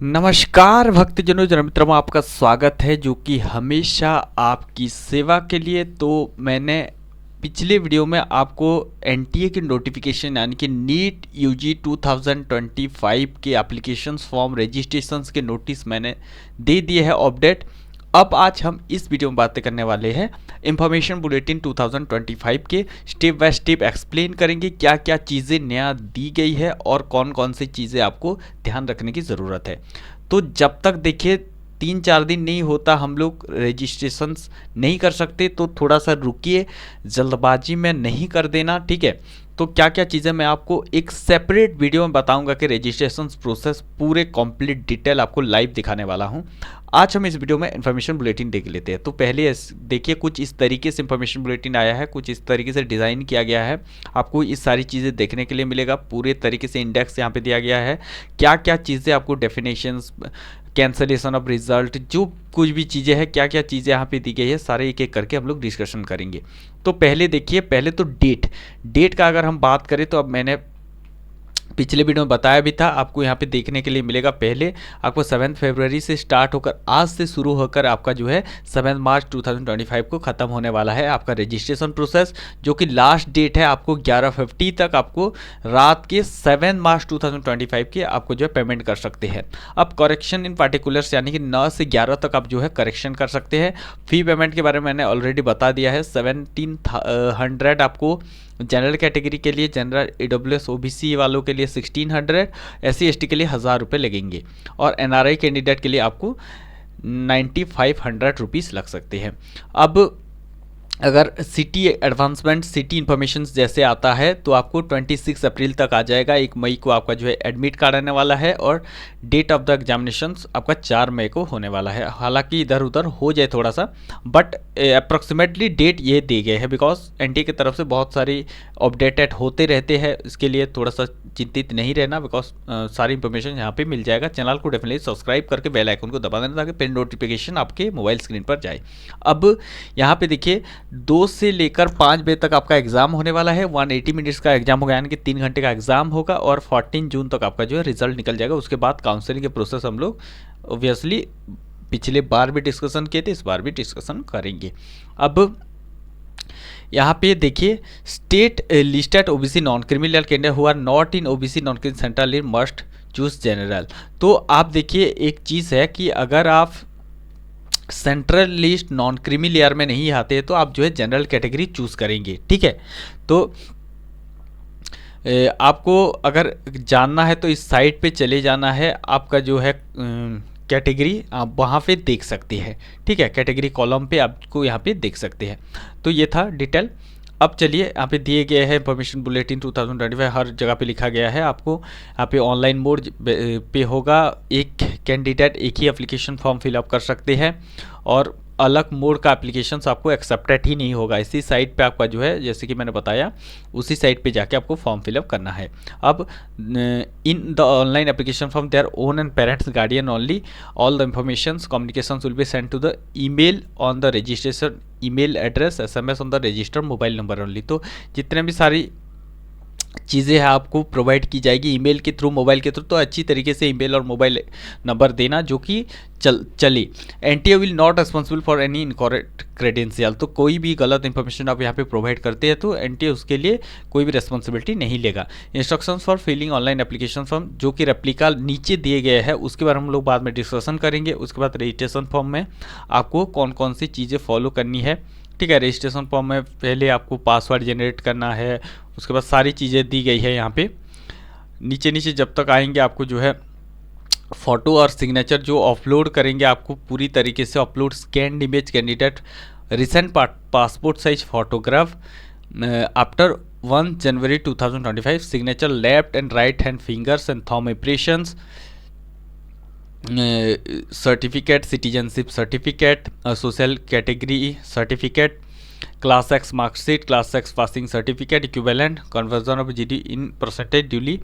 नमस्कार भक्तजनों, जन मित्रों, आपका स्वागत है जो कि हमेशा आपकी सेवा के लिए। तो मैंने पिछले वीडियो में आपको एनटीए की नोटिफिकेशन यानी कि नीट यूजी 2025 के एप्लीकेशंस फॉर्म रजिस्ट्रेशंस के नोटिस मैंने दे दिए है अपडेट। अब आज हम इस वीडियो में बातें करने वाले हैं इंफॉर्मेशन बुलेटिन 2025 के। स्टेप बाय स्टेप एक्सप्लेन करेंगे क्या क्या चीज़ें नया दी गई है और कौन कौन सी चीज़ें आपको ध्यान रखने की ज़रूरत है। तो जब तक देखिए 3-4 दिन नहीं होता हम लोग रजिस्ट्रेशंस नहीं कर सकते, तो थोड़ा सा रुकिए, जल्दबाजी में नहीं कर देना, ठीक है। तो क्या क्या चीज़ें मैं आपको एक सेपरेट वीडियो में बताऊंगा कि रजिस्ट्रेशन प्रोसेस पूरे कंप्लीट डिटेल आपको लाइव दिखाने वाला हूं। आज हम इस वीडियो में इन्फॉर्मेशन बुलेटिन देख लेते हैं। तो पहले देखिए कुछ इस तरीके से इन्फॉर्मेशन बुलेटिन आया है, कुछ इस तरीके से डिज़ाइन किया गया है। आपको इस सारी चीज़ें देखने के लिए मिलेगा, पूरे तरीके से इंडेक्स यहाँ पे दिया गया है, क्या क्या चीज़ें आपको डेफिनेशंस, कैंसलेशन ऑफ रिजल्ट, जो कुछ भी चीज़ें हैं, क्या क्या चीज़ें यहाँ पे दी गई है, सारे एक एक करके हम लोग डिस्कशन करेंगे। तो पहले देखिए, पहले तो डेट का अगर हम बात करें तो अब मैंने पिछले वीडियो में बताया भी था, आपको यहाँ पे देखने के लिए मिलेगा। पहले आपको 7 फरवरी से स्टार्ट होकर, आज से शुरू होकर आपका जो है 7 मार्च 2025 को ख़त्म होने वाला है आपका रजिस्ट्रेशन प्रोसेस, जो कि लास्ट डेट है आपको 11:50 तक, आपको रात के 7 मार्च 2025 के आपको जो है पेमेंट कर सकते हैं। अब करेक्शन इन पार्टिकुलर्स यानी कि 9 से 11 तक आप जो है करेक्शन कर सकते हैं। फी पेमेंट के बारे में मैंने ऑलरेडी बता दिया है। 1700 आपको जनरल कैटेगरी के लिए, जनरल ईडब्ल्यूएस ओबीसी वालों के लिए 1600, SC ST के लिए 1000 रुपये लगेंगे, और NRI कैंडिडेट के लिए आपको 9500 रुपीज़ लग सकते हैं। अब अगर सिटी एडवांसमेंट, सिटी इन्फॉर्मेशन जैसे आता है तो आपको 26 अप्रैल तक आ जाएगा। 1 मई को आपका जो है एडमिट कार्ड आने वाला है, और डेट ऑफ द एग्जामिनेशंस आपका 4 मई को होने वाला है। हालांकि इधर उधर हो जाए थोड़ा सा, बट अप्रॉक्सीमेटली डेट ये दी गए हैं, बिकॉज एनटीए की तरफ से बहुत सारी अपडेटेड होते रहते हैं। इसके लिए थोड़ा सा चिंतित नहीं रहना, बिकॉज सारी इंफॉर्मेशन यहाँ पे मिल जाएगा। चैनल को डेफिनेटली सब्सक्राइब करके बेल आइकन को दबा देना ताकि पेन नोटिफिकेशन आपके मोबाइल स्क्रीन पर जाए। अब यहाँ पे देखिए 2 से लेकर 5 बजे तक आपका एग्जाम होने वाला है। 180 मिनट्स का एग्जाम होगा, यानी कि 3 घंटे का एग्जाम होगा, और 14 जून तक आपका जो है रिजल्ट निकल जाएगा। उसके बाद काउंसलिंग के प्रोसेस हम लोग ऑब्वियसली पिछले बार भी डिस्कशन किए थे, इस बार भी डिस्कशन करेंगे। अब यहाँ पे देखिए, state listed OBC non criminal candidate who are not in OBC non criminal central list must choose general. तो आप देखिए एक चीज़ है कि अगर आप central list non creamy layer में नहीं आते तो आप जो है जनरल कैटेगरी चूज करेंगे, ठीक है। तो आपको अगर जानना है तो इस साइट पे चले जाना है, आपका जो है कैटेगरी आप वहाँ पे देख सकते हैं, ठीक है। कैटेगरी कॉलम पे आपको यहाँ पे देख सकते हैं। तो ये था डिटेल। अब चलिए, यहाँ पे दिए गए हैं इंफॉर्मेशन बुलेटिन 2025, हर जगह पे लिखा गया है। आपको यहाँ पे ऑनलाइन मोड पे होगा, एक कैंडिडेट एक ही एप्लीकेशन फॉर्म फिलअप कर सकते हैं, और अलग मोड का एप्लीकेशंस आपको एक्सेप्टेड ही नहीं होगा। इसी साइट पे आपका जो है, जैसे कि मैंने बताया, उसी साइट पे जाके आपको फॉर्म फिलअप करना है। अब in the online application form their own and parents guardian only, all the informations communications will be send to the email on the registration email address, SMS on the registered mobile number only. तो जितने भी सारी चीज़ें हैं आपको provide की जाएगी email के थ्रू, मोबाइल के थ्रू। तो अच्छी तरीके से ईमेल और मोबाइल नंबर देना जो कि चले। NTA will not responsible for any incorrect credential. तो कोई भी गलत इंफॉर्मेशन आप यहाँ पे प्रोवाइड करते हैं तो एनटीए उसके लिए कोई भी रिस्पॉन्सिबिलिटी नहीं लेगा। Instructions for filling online application form, जो कि रेप्लिका नीचे दिए गए हैं, उसके बारे में हम लोग बाद में डिस्कशन करेंगे। उसके बाद रजिस्ट्रेशन फॉर्म में आपको कौन कौन सी चीज़ें फॉलो करनी है, ठीक है। रजिस्ट्रेशन फॉर्म में पहले आपको पासवर्ड जनरेट करना है, उसके बाद सारी चीज़ें दी गई है यहाँ पे। नीचे नीचे जब तक आएंगे आपको जो है फ़ोटो और सिग्नेचर जो अपलोड करेंगे, आपको पूरी तरीके से upload scanned image candidate recent passport size photograph after 1 January 2025, signature left and right hand fingers and thumb impressions, certificate, citizenship certificate, social category certificate, class X marksheet, class X passing certificate, equivalent conversion of GD in percentage duly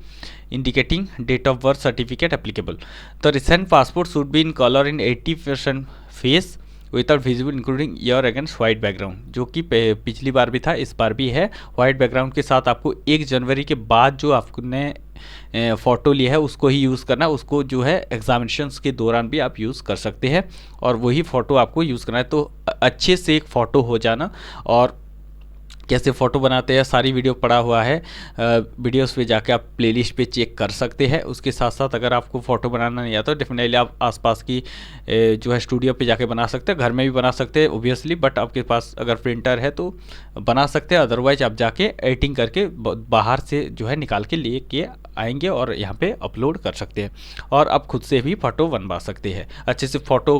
indicating date of birth certificate applicable. The recent passport should be in colour in 80% face without visible including ear against white background, जो कि पिछली बार भी था, इस बार भी है। White background के साथ आपको 1 जनवरी के बाद जो आपने फ़ोटो लिया है उसको ही यूज़ करना है, उसको जो है एग्जामिनेशंस के दौरान भी आप यूज़ कर सकते हैं और वही फ़ोटो आपको यूज़ करना है। तो अच्छे से एक फ़ोटो हो जाना, और कैसे फ़ोटो बनाते हैं सारी वीडियो पड़ा हुआ है, वीडियोस पे जाके आप प्लेलिस्ट पे चेक कर सकते हैं। उसके साथ साथ अगर आपको फ़ोटो बनाना नहीं आता तो डेफिनेटली आप आसपास की जो है स्टूडियो पे जाके बना सकते हैं, घर में भी बना सकते हैं ओबियसली, बट आपके पास अगर प्रिंटर है तो बना सकते हैं, अदरवाइज आप जाके एडिटिंग करके बाहर से जो है निकाल के लेके आएंगे और यहाँ पे अपलोड कर सकते हैं, और आप खुद से भी फ़ोटो बनवा सकते हैं। अच्छे से फ़ोटो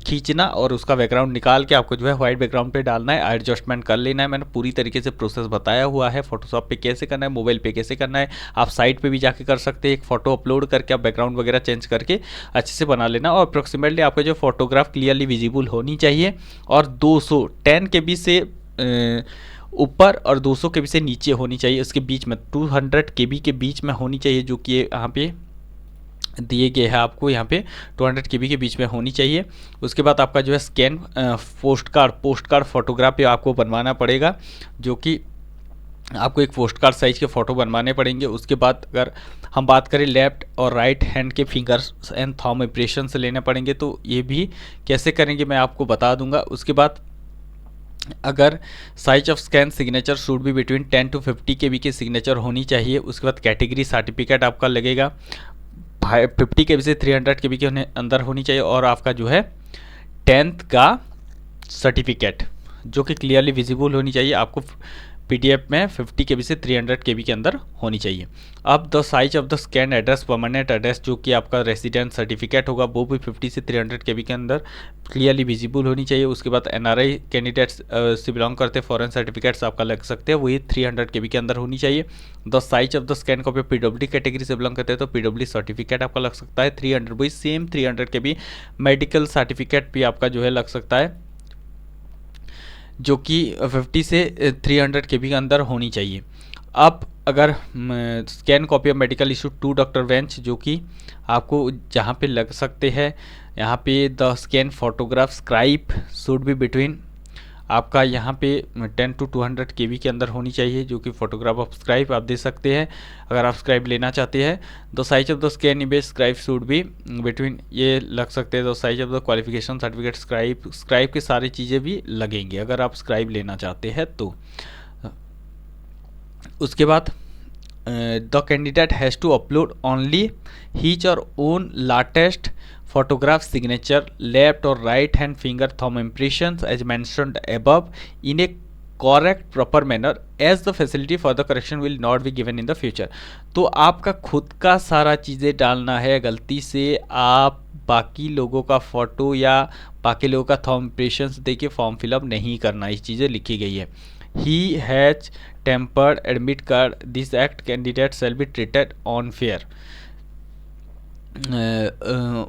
खींचना और उसका बैकग्राउंड निकाल के आपको जो है वाइट बैकग्राउंड पे डालना है, एडजस्टमेंट कर लेना है। मैंने पूरी तरीके से प्रोसेस बताया हुआ है, फोटोशॉप पे कैसे करना है, मोबाइल पे कैसे करना है, आप साइट पे भी जाके कर सकते हैं। एक फ़ोटो अपलोड करके आप बैकग्राउंड वगैरह चेंज करके अच्छे से बना लेना, और अप्रोक्सीमेटली आपका जो फोटोग्राफ क्लियरली विजिबल होनी चाहिए, और 210 KB से ऊपर और 200 KB से नीचे होनी चाहिए, उसके बीच में 200 KB के बीच में होनी चाहिए, जो कि यहाँ पे दिए गए हैं आपको, यहाँ पे 200 KB के बीच में होनी चाहिए। उसके बाद आपका जो है स्कैन पोस्ट कार्ड फोटोग्राफ पे आपको बनवाना पड़ेगा, जो कि आपको एक पोस्ट कार्ड साइज़ के फ़ोटो बनवाने पड़ेंगे। उसके बाद अगर हम बात करें लेफ़्ट और राइट हैंड के फिंगर्स एंड थंब इंप्रेशन से लेने पड़ेंगे, तो ये भी कैसे करेंगे मैं आपको बता दूंगा। उसके बाद अगर size of scan signature should भी बिटवीन 10 to 50 KB की सिग्नेचर होनी चाहिए। उसके बाद कैटेगरी सर्टिफिकेट आपका लगेगा 50 KB से 300 KB के अंदर होनी चाहिए, और आपका जो है 10th का सर्टिफिकेट जो कि क्लियरली विजिबल होनी चाहिए, आपको PDF में 50 KB से 300 KB के अंदर होनी चाहिए। अब the size of the scan address permanent address जो कि आपका रेसिडेंट सर्टिफिकेट होगा, वो भी 50 से 300 KB के अंदर क्लियरली विजिबल होनी चाहिए। उसके बाद NRI कैंडिडेट्स से बिलोंग करते फॉरेन सर्टिफिकेट्स आपका लग सकते हैं, वही 300 KB के अंदर होनी चाहिए। The size of the scan copy PWD category से बिलोंग करते हैं तो PWD सर्टिफिकेट आपका लग सकता है 300, वही सेम 300 KB। मेडिकल सर्टिफिकेट भी आपका जो है लग सकता है, जो कि 50 से 300 KB के अंदर होनी चाहिए। अब अगर scan copy of medical issue to doctor bench, जो कि आपको जहाँ पे लग सकते हैं, यहाँ पे the scan photograph scribe should be between आपका यहाँ पे 10 to 200 KB के अंदर होनी चाहिए, जो कि फोटोग्राफ ऑफ स्क्राइब आप दे सकते हैं अगर आप स्क्राइब लेना चाहते हैं। The size of the scan image scribe should भी बिटवीन, ये लग सकते हैं। The size of the qualification certificate scribe की सारी चीज़ें भी लगेंगी अगर आप स्क्राइब लेना चाहते हैं तो। उसके बाद the candidate has to upload only हीच और own latest photograph signature left or right hand finger thumb impressions as mentioned above in a correct proper manner as the facility for the correction will not be given in the future। तो आपका खुद का सारा चीज़ें डालना है, गलती से आप बाकी लोगों का फ़ोटो या बाकी लोगों का थंब इम्प्रेशंस देके फॉर्म फिलअप नहीं करना, इस चीज़ें लिखी गई है। He has tempered admit card this act candidate shall be treated unfair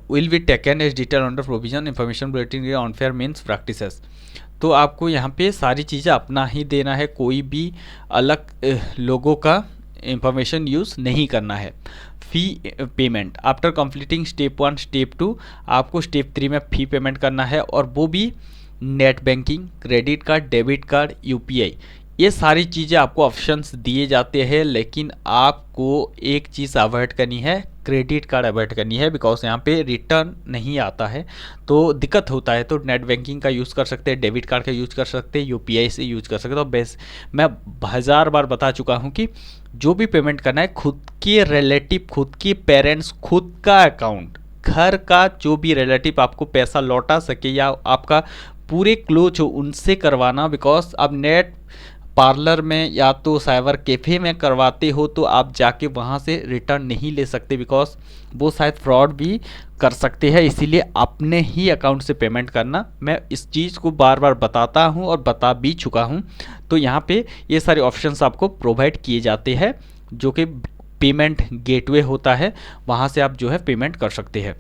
will be taken as detailed under provision information bulletin unfair means practices। तो आपको यहाँ पे सारी चीज़ें अपना ही देना है, कोई भी अलग लोगों का इंफॉर्मेशन यूज़ नहीं करना है। फ़ी payment after completing step 1 step 2 आपको स्टेप 3 में फ़ी पेमेंट करना है, और वो भी net banking, credit card, debit card, UPI, ये सारी चीज़ें आपको ऑप्शंस दिए जाते हैं। लेकिन आपको एक चीज़ अवॉइड करनी है, क्रेडिट कार्ड अवॉइड करनी है, बिकॉज यहाँ पे रिटर्न नहीं आता है तो दिक्कत होता है। तो नेट बैंकिंग का यूज़ कर सकते हैं, डेबिट कार्ड का यूज़ कर सकते हैं, UPI से यूज़ कर सकते हो। बेस मैं 1000 बार बता चुका हूँ कि जो भी पेमेंट करना है खुद के रिलेटिव, खुद के पेरेंट्स, खुद का अकाउंट, घर का जो भी रिलेटिव आपको पैसा लौटा सके या आपका पूरे क्लोज हो उनसे करवाना। बिकॉज अब नेट पार्लर में या तो साइबर कैफ़े में करवाते हो तो आप जाके वहाँ से रिटर्न नहीं ले सकते, बिकॉज वो शायद फ्रॉड भी कर सकते हैं। इसीलिए अपने ही अकाउंट से पेमेंट करना, मैं इस चीज़ को बार बार बताता हूँ और बता भी चुका हूँ। तो यहाँ पे ये सारे ऑप्शंस आपको प्रोवाइड किए जाते हैं, जो कि पेमेंट गेटवे होता है, वहाँ से आप जो है पेमेंट कर सकते हैं।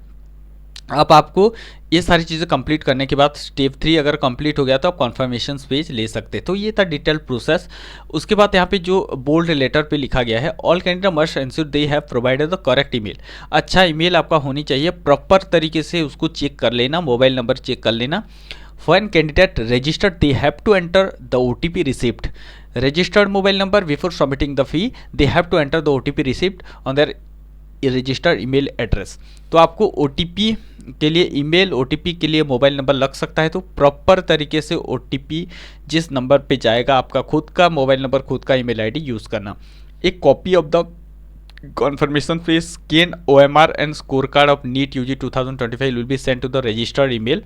अब आपको ये सारी चीज़ें कंप्लीट करने के बाद स्टेप 3 अगर कंप्लीट हो गया तो आप कन्फर्मेशन पेज ले सकते हैं। तो ये था डिटेल प्रोसेस। उसके बाद यहाँ पे जो बोल्ड लेटर पे लिखा गया है, all candidate must ensure they have provided the correct email. अच्छा ईमेल आपका होनी चाहिए, प्रॉपर तरीके से उसको चेक कर लेना, मोबाइल नंबर चेक कर लेना। For an candidate registered they have to enter the OTP receipt. registered mobile number before submitting the fee they have to enter the OTP received on their registered email address. तो आपको OTP के लिए email, OTP के लिए mobile number लग सकता है, तो प्रॉपर तरीके से OTP जिस नंबर पे जाएगा, आपका खुद का मोबाइल नंबर, खुद का ईमेल आईडी यूज़ करना। एक copy of the confirmation fee scan OMR and scorecard of NEET UG 2025 will be sent to the registered email,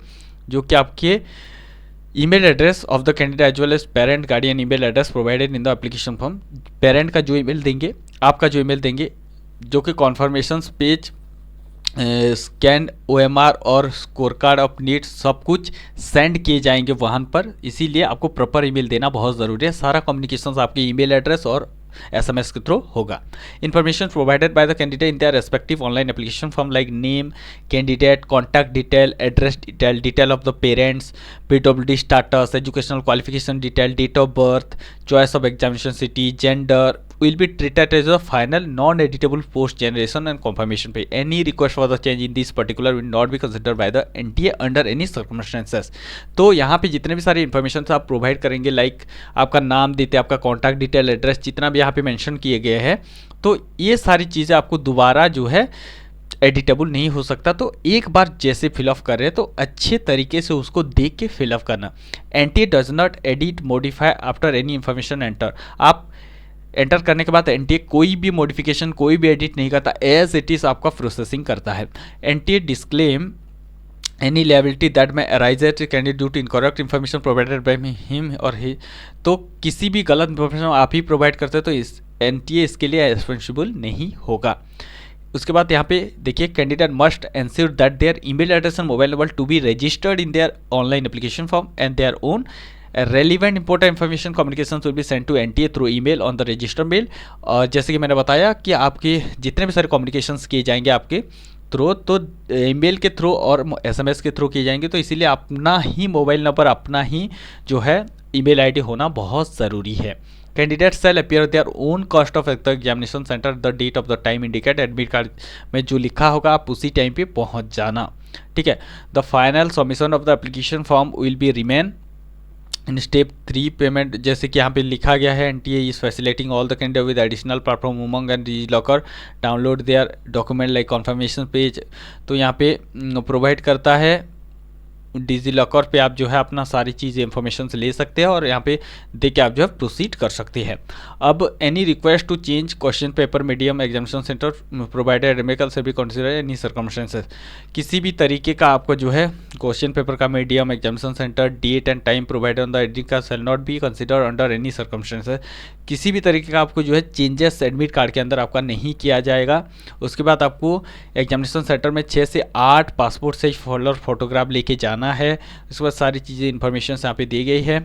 जो कि आपके email address of the candidate as well as parent guardian email address provided in the application form. Parent का जो email देंगे, आपका जो email देंगे, जो कि कॉन्फर्मेशन पेज, स्कैन OMR और स्कोर कार्ड ऑफ नीट सब कुछ सेंड किए जाएंगे वहाँ पर। इसीलिए आपको प्रॉपर ईमेल देना बहुत ज़रूरी है। सारा कम्युनिकेशन आपके ईमेल एड्रेस और SMS के थ्रू होगा। Information provided by the candidate in their respective online application form like name, candidate, contact detail, address detail, detail of the parents, PWD status, educational qualification detail, date of birth, choice of examination city, gender will be treated as a final non-editable post generation and confirmation page. Any request for the change in this particular will not be considered by the NTA under any circumstances. तो यहाँ पे जितने भी सारे information आप provide करेंगे, like आपका नाम देते, आपका कॉन्टैक्ट डिटेल, एड्रेस, जितना भी यहाँ पे मेंशन किए गए हैं, तो ये सारी चीज़ें आपको दोबारा जो है एडिटेबल नहीं हो सकता। तो एक बार जैसे फिलअप कर रहे हैं तो अच्छे तरीके से उसको देख के फिलअप करना। NTA does not edit modify after any information enter. आप एंटर करने के बाद NTA कोई भी मॉडिफिकेशन, कोई भी एडिट नहीं करता, एज इट इज़ आपका प्रोसेसिंग करता है। NTA disclaim any liability that may arise at candidate due to incorrect information provided by him और ही। तो किसी भी गलत इन्फॉर्मेशन आप ही प्रोवाइड करते हैं तो इस NTA इसके लिए रिस्पॉन्सिबल नहीं होगा। उसके बाद यहाँ पे देखिए, candidate must ensure that there email address and mobile number to be registered in their online application form and their own relevant important information communications will be sent to NTA through email on the register mail। और जैसे कि मैंने बताया कि आपके जितने भी सारे कम्युनिकेशंस किए जाएंगे आपके थ्रू, तो ईमेल के थ्रू और SMS के थ्रू किए जाएंगे। तो इसीलिए अपना ही मोबाइल नंबर, अपना ही जो है ईमेल आईडी होना बहुत ज़रूरी है। Candidate shall appear their own cost of the examination centre the date of the time indicate. Admit card में जो लिखा होगा आप उसी टाइम पे पहुँच जाना, ठीक है। The final submission of the application form will be remain in step 3 payment. जैसे कि यहाँ पे लिखा गया है, NTA is facilitating all the candidate with additional platform Umang and DigiLocker download there document like conformation page. तो यहाँ पे प्रोवाइड करता है डिजिलॉकर पे, आप जो है अपना सारी चीज़ इंफॉर्मेशन ले सकते हैं और यहाँ पे देख के आप जो है प्रोसीड कर सकते हैं। अब any request to change question paper medium examination centre provided रेमेकल से भी कंसिडर एनी सर्कमस्टेंसेस। किसी भी तरीके का आपको जो है क्वेश्चन पेपर का medium, examination centre, date and time provided on the admit card shall not be consider under any circumstances. किसी भी तरीके का आपको जो है चेंजेस एडमिट कार्ड के अंदर आपका नहीं किया जाएगा। उसके बाद आपको एग्जामिनेशन सेंटर में 6 से 8 पासपोर्ट साइज फोटोग्राफ लेके जाना है। उसके बाद सारी चीज़ें इन्फॉर्मेशन यहाँ पे दी गई है।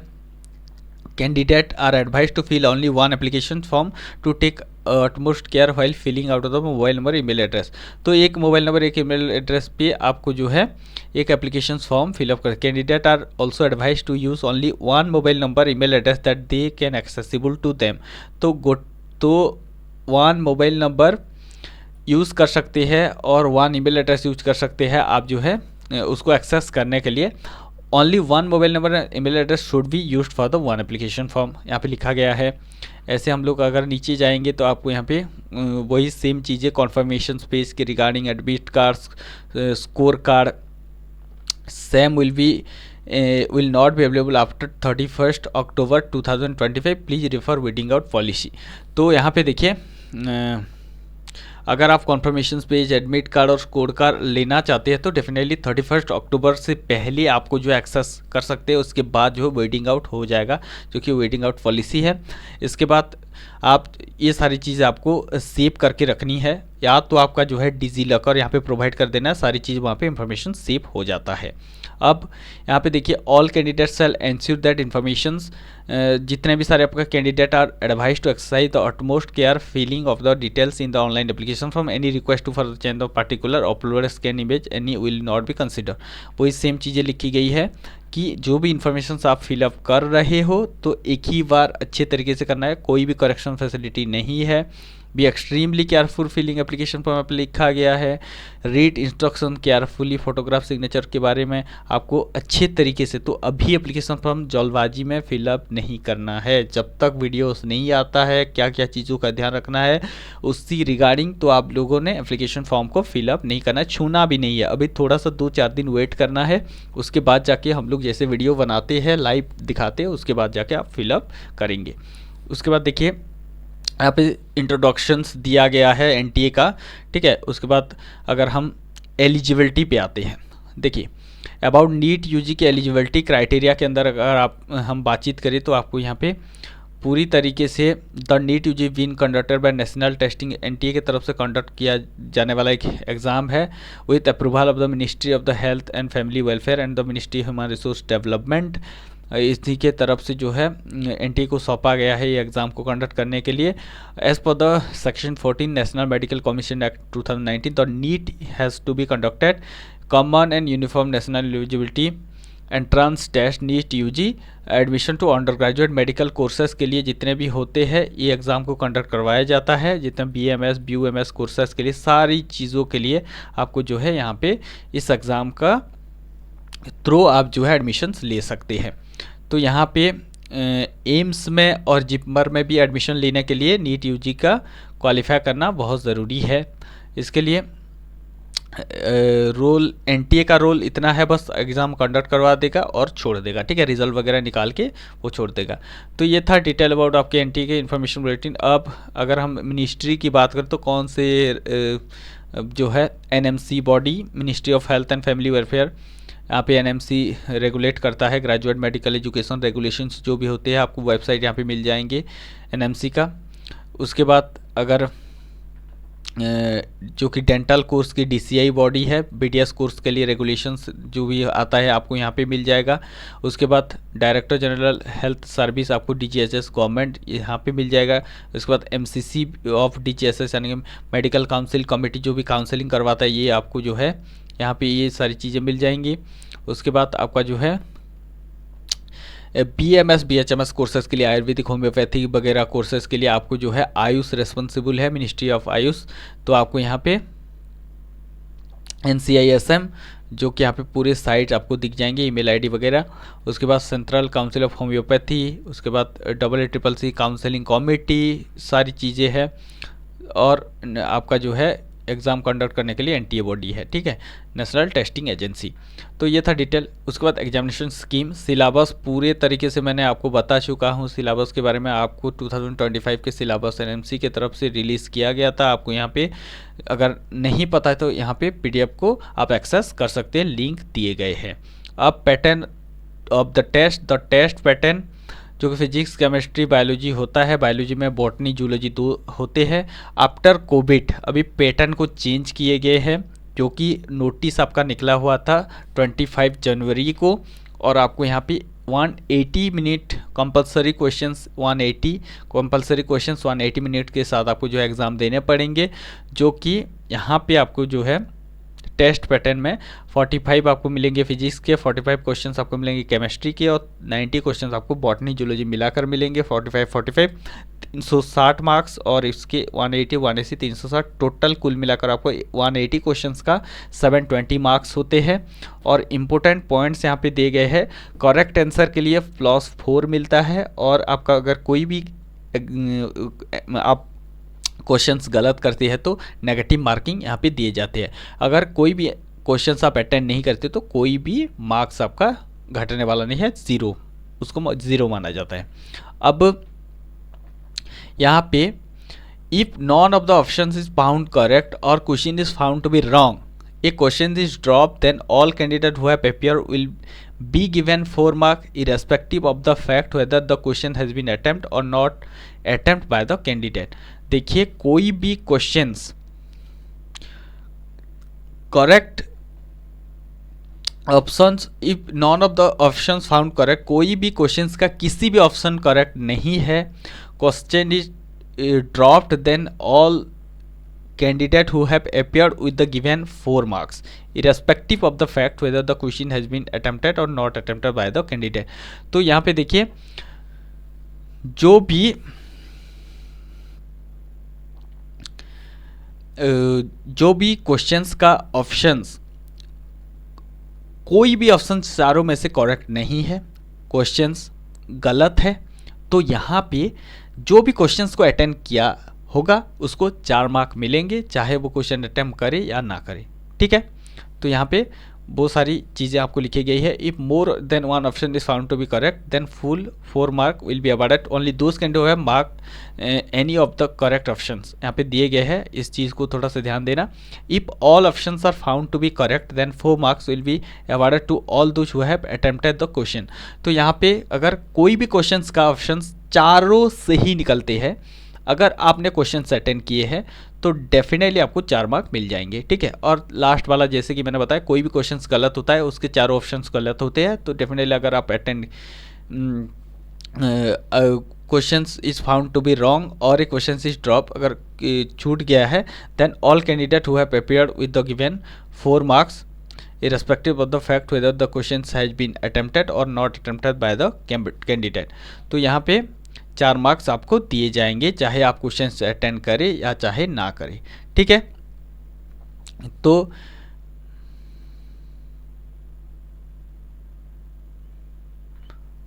Candidate are advise to fill only one application form to take utmost care while filling out of the mobile number email address. तो एक मोबाइल नंबर, एक ईमेल एड्रेस पे आपको जो है एक एप्लीकेशन फॉर्म फिलअप कर। Candidate are also advise to use only one mobile number email address that they can accessible to them. तो वन मोबाइल नंबर यूज़ कर सकते हैं और वन ईमेल एड्रेस यूज कर सकते हैं आप जो है उसको एक्सेस करने के लिए। Only one mobile number email address should be used for the one application form, यहाँ पे लिखा गया है। ऐसे हम लोग अगर नीचे जाएंगे तो आपको यहाँ पे वही सेम चीज़ें कॉन्फर्मेशन पेज के regarding admit card, score card same will not be available after 31st October 2025 please refer waiting out policy. तो यहाँ पे देखिए, अगर आप कॉन्फर्मेशन पेज, एडमिट कार्ड और स्कोर कार्ड लेना चाहते हैं तो डेफिनेटली 31 अक्टूबर से पहले आपको जो एक्सेस कर सकते हैं। उसके बाद जो वेटिंग आउट हो जाएगा, जो कि वेटिंग आउट पॉलिसी है। इसके बाद आप ये सारी चीज़ें आपको सेव करके रखनी है, या तो आपका जो है डिजिलॉकर यहाँ पे प्रोवाइड कर देना है, सारी चीज़ वहाँ पे इंफॉर्मेशन सेव हो जाता है। अब यहाँ पे देखिए, all candidate shall ensure that information, जितने भी सारे आपका candidate are advise to exercise the utmost care filling of the details in the online application from any request to for change of particular upload scan image any will not be consider. वही same चीज़ें लिखी गई है कि जो भी information आप fill up कर रहे हो तो एक ही बार अच्छे तरीके से करना है, कोई भी करेक्शन फैसिलिटी नहीं है। Be extremely careful filling application form पे लिखा गया है। Read instruction carefully, photograph signature के बारे में आपको अच्छे तरीके से, तो अभी एप्लीकेशन फॉर्म जल्दबाजी में फिलअप नहीं करना है। जब तक वीडियोस नहीं आता है क्या क्या चीज़ों का ध्यान रखना है उसी रिगार्डिंग, तो आप लोगों ने एप्लीकेशन फॉर्म को फिलअप नहीं करना है, छूना भी नहीं है। अभी थोड़ा सा 2-4 दिन वेट करना है, उसके बाद जाके हम लोग जैसे वीडियो बनाते हैं लाइव दिखाते हैं उसके बाद जाके आप फिलअप करेंगे। उसके बाद देखिए यहाँ पे इंट्रोडक्शंस दिया गया है एनटीए का, ठीक है। उसके बाद अगर हम एलिजिबिलिटी पे आते हैं, देखिए अबाउट नीट यूजी के एलिजिबिलिटी क्राइटेरिया के अंदर अगर हम बातचीत करें तो आपको यहाँ पे पूरी तरीके से the NEET UG been conducted by national testing, NTA की तरफ से कंडक्ट किया जाने वाला एक एग्ज़ाम है with approval of the ministry of the health and family welfare and the ministry human resource development. इसी के तरफ से जो है एनटीए को सौंपा गया है ये एग्ज़ाम को कंडक्ट करने के लिए। As per the section 14 national medical commission act 2019 the NEET has to be conducted common and uniform national eligibility entrance test NEET UG admission to under graduate medical courses के लिए जितने भी होते हैं ये एग्ज़ाम को कंडक्ट करवाया जाता है। जितने BMS BUMS कोर्सेज के लिए सारी चीज़ों के लिए आपको जो है यहाँ पे इस एग्ज़ाम का थ्रू आप जो है एडमिशन्स ले सकते हैं। तो यहाँ पे एम्स में और जिपमर में भी एडमिशन लेने के लिए नीट यूजी का क्वालिफाई करना बहुत ज़रूरी है। इसके लिए रोल एनटीए का रोल इतना है, बस एग्ज़ाम कंडक्ट करवा देगा और छोड़ देगा, ठीक है, रिजल्ट वगैरह निकाल के वो छोड़ देगा। तो ये था डिटेल अबाउट आपके एनटीए के इन्फॉर्मेशन बुलेटिन। अब अगर हम मिनिस्ट्री की बात करें तो कौन से जो है NMC body, ministry of health and family welfare, यहाँ पे एनएमसी रेगुलेट करता है ग्रेजुएट मेडिकल एजुकेशन रेगुलेशंस जो भी होते हैं, आपको वेबसाइट यहाँ पे मिल जाएंगे एनएमसी का। उसके बाद अगर जो कि डेंटल कोर्स की DCI बॉडी है, BDS कोर्स के लिए रेगुलेशंस जो भी आता है आपको यहाँ पे मिल जाएगा। उसके बाद डायरेक्टर जनरल हेल्थ सर्विस आपको DGHS गवर्नमेंट यहाँ पे मिल जाएगा। उसके बाद MCC ऑफ DGHS यानी मेडिकल काउंसिल कमेटी जो भी काउंसलिंग करवाता है ये आपको जो है यहाँ पे ये सारी चीज़ें मिल जाएंगी। उसके बाद आपका जो है BMS BHMS कोर्सेज के लिए आयुर्वेदिक होम्योपैथी वगैरह कोर्सेज के लिए आपको जो है आयुष रेस्पॉन्सिबल है, मिनिस्ट्री ऑफ आयुष। तो आपको यहाँ पे NCISM जो कि यहाँ पे पूरे साइट आपको दिख जाएंगे, ईमेल आईडी वगैरह। उसके बाद सेंट्रल काउंसिल ऑफ होम्योपैथी, उसके बाद AACCC काउंसलिंग कमेटी, सारी चीज़ें हैं। और आपका जो है एग्ज़ाम कंडक्ट करने के लिए एनटीए बॉडी है, ठीक है, नेशनल टेस्टिंग एजेंसी। तो ये था डिटेल। उसके बाद एग्जामिनेशन स्कीम, सिलेबस पूरे तरीके से मैंने आपको बता चुका हूँ। सिलेबस के बारे में आपको 2025 के सिलेबस एनएमसी की तरफ से रिलीज़ किया गया था। आपको यहाँ पे अगर नहीं पता है तो यहाँ पे PDF को आप एक्सेस कर सकते हैं, लिंक दिए गए हैं। अब pattern of the test pattern जो कि फिजिक्स केमिस्ट्री बायोलॉजी होता है, बायोलॉजी में बॉटनी जूलॉजी 2 होते हैं। आफ्टर कोविड अभी पैटर्न को चेंज किए गए हैं, क्योंकि नोटिस आपका निकला हुआ था 25 जनवरी को, और आपको यहाँ पे 180 मिनट कंपलसरी क्वेश्चंस 180 मिनट के साथ आपको जो है एग्ज़ाम देने पड़ेंगे। जो कि यहाँ पे आपको जो है टेस्ट पैटर्न में 45 आपको मिलेंगे फिजिक्स के, 45 क्वेश्चंस आपको मिलेंगे केमिस्ट्री के, और 90 क्वेश्चंस आपको बॉटनी जूलॉजी मिलाकर मिलेंगे। 45 360 मार्क्स, और इसके 180 360 टोटल कुल मिलाकर आपको 180 क्वेश्चंस का 720 मार्क्स होते हैं। और इम्पोर्टेंट पॉइंट्स यहाँ पे दिए गए हैं। करेक्ट आंसर के लिए +4 मिलता है, और आपका अगर कोई भी आप क्वेश्चंस गलत करते हैं तो नेगेटिव मार्किंग यहाँ पे दिए जाते हैं। अगर कोई भी क्वेश्चंस आप अटेंड नहीं करते तो कोई भी मार्क्स आपका घटने वाला नहीं है, 0, उसको 0 माना जाता है। अब यहाँ पे if none of the options is found correct और question is found to be wrong, a question is dropped, then all candidates who have appeared will be given 4 marks irrespective of the fact whether the question has been attempted or not attempted by the candidate। देखिए कोई भी questions correct options, if none of the options found correct, कोई भी questions का किसी भी option correct नहीं है, question is dropped, then all candidate who have appeared with the given 4 marks irrespective of the fact whether the question has been attempted or not attempted by the candidate। तो यहाँ पे देखिए जो भी जो भी क्वेश्चंस का ऑप्शंस, कोई भी ऑप्शन चारों में से करेक्ट नहीं है, क्वेश्चंस गलत है, तो यहाँ पे जो भी क्वेश्चंस को अटेंड किया होगा उसको 4 मार्क मिलेंगे, चाहे वो क्वेश्चन अटेम्प्ट करे या ना करे। ठीक है, तो यहाँ पे बहुत सारी चीज़ें आपको लिखी गई है। If more than one option is found to be correct then full 4 mark will be awarded only those can do have mark any of the correct options, यहाँ पे दिए गए हैं, इस चीज़ को थोड़ा सा ध्यान देना। If all options are found to be correct then 4 marks will be awarded to all those who have attempted the question. तो यहाँ पे अगर कोई भी क्वेश्चन का ऑप्शन चारों से ही निकलते हैं, अगर आपने क्वेश्चन अटेंड किए हैं तो डेफिनेटली आपको 4 मार्क मिल जाएंगे। ठीक है, और लास्ट वाला जैसे कि मैंने बताया, कोई भी क्वेश्चन गलत होता है उसके चारों ऑप्शंस गलत होते हैं, तो डेफिनेटली अगर आप attend questions is found to be wrong और ए क्वेश्चन इज ड्रॉप, अगर छूट गया है, then all candidate who have prepared with the given 4 marks irrespective of the fact whether the questions has been attempted or not attempted by the candidate। तो यहाँ पे 4 marks आपको दिए जाएंगे, चाहे आप क्वेश्चन अटेंड करें या चाहे ना करें। ठीक है, तो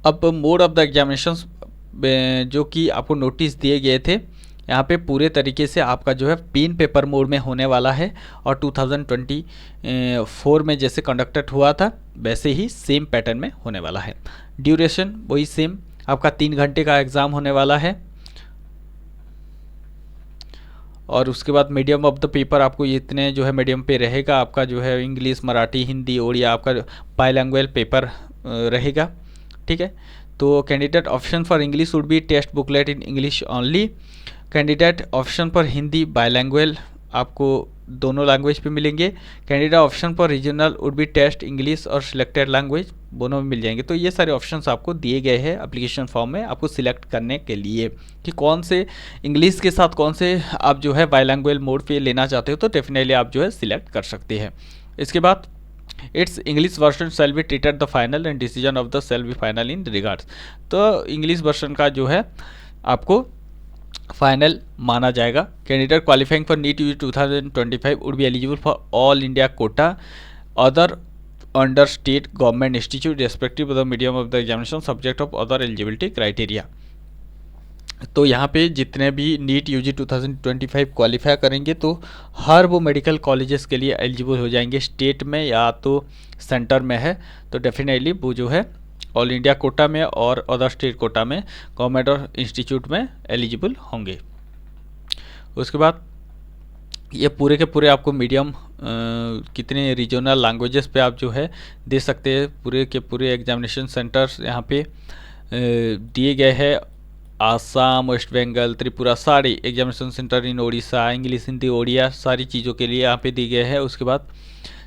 अब मोड ऑफ द एग्जामिनेशंस जो कि आपको नोटिस दिए गए थे, यहाँ पे पूरे तरीके से आपका जो है पेन पेपर मोड में होने वाला है, और 2024 में जैसे कंडक्टेड हुआ था वैसे ही सेम पैटर्न में होने वाला है। ड्यूरेशन वही सेम, आपका 3 घंटे का एग्ज़ाम होने वाला है, और उसके बाद मीडियम ऑफ द पेपर आपको इतने जो है मीडियम पे रहेगा, आपका जो है इंग्लिश, मराठी, हिंदी, उड़िया, आपका बाइलैंग्वेज पेपर रहेगा। ठीक है, तो candidate option for English would be test booklet in English only, candidate option पर हिंदी बाइलैंग्वेज आपको दोनों लैंग्वेज पे मिलेंगे, कैंडिडेट ऑप्शन पर regional would be test English और सिलेक्टेड लैंग्वेज दोनों में मिल जाएंगे। तो ये सारे ऑप्शंस आपको दिए गए हैं एप्लीकेशन फॉर्म में आपको सिलेक्ट करने के लिए कि कौन से इंग्लिश के साथ कौन से आप जो है बाइलैंग्वेज मोड पे लेना चाहते हो, तो डेफिनेटली आप जो है सिलेक्ट कर सकते हैं। इसके बाद it's English version shall be treated the final and decision of the shall be final in regards, तो इंग्लिश वर्जन का जो है आपको फाइनल माना जाएगा। Candidate qualifying for NEET UG 2025 would be eligible for all India quota other under state government institute respective of the medium of the examination subject of other eligibility criteria. तो यहाँ पे जितने भी नीट यूजी 2025 क्वालिफाई करेंगे तो हर वो medical colleges के लिए एलिजिबल हो जाएंगे, स्टेट में या तो सेंटर में है तो डेफिनेटली वो जो है ऑल इंडिया कोटा में और अदर स्टेट कोटा में गवर्नमेंट और इंस्टीट्यूट में एलिजिबल होंगे। उसके बाद ये पूरे के पूरे आपको मीडियम कितने रीजनल लैंग्वेजेस पे आप जो है दे सकते हैं, पूरे के पूरे एग्जामिनेशन सेंटर्स यहाँ पे दिए गए हैं। आसाम, वेस्ट बंगाल, त्रिपुरा सारी एग्जामिनेशन सेंटर इन ओडिशा, इंग्लिश, हिंदी, ओडिया सारी चीज़ों के लिए यहाँ पे दिए गए हैं। उसके बाद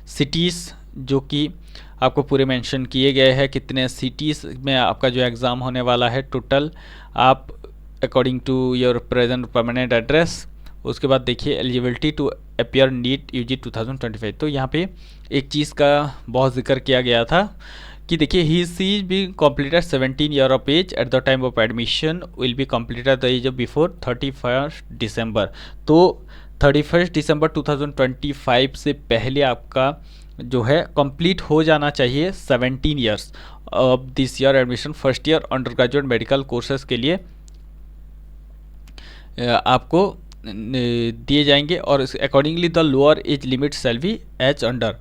सिटीज़ जो कि आपको पूरे मेंशन किए गए हैं, कितने सिटीज़ में आपका जो एग्ज़ाम होने वाला है टोटल, आप according to your present permanent address. उसके बाद देखिए eligibility to appear NEET UG 2025। तो यहाँ पे एक चीज़ का बहुत जिक्र किया गया था कि देखिए he she be completed 17 year of age at the time of admission will be completed the age of before 31 December. तो 31 दिसंबर 2025 से पहले आपका जो है कंप्लीट हो जाना चाहिए 17 years of this year admission first year under graduate medical courses के लिए आपको दिए जाएंगे, और accordingly the lower age limit shall be as under,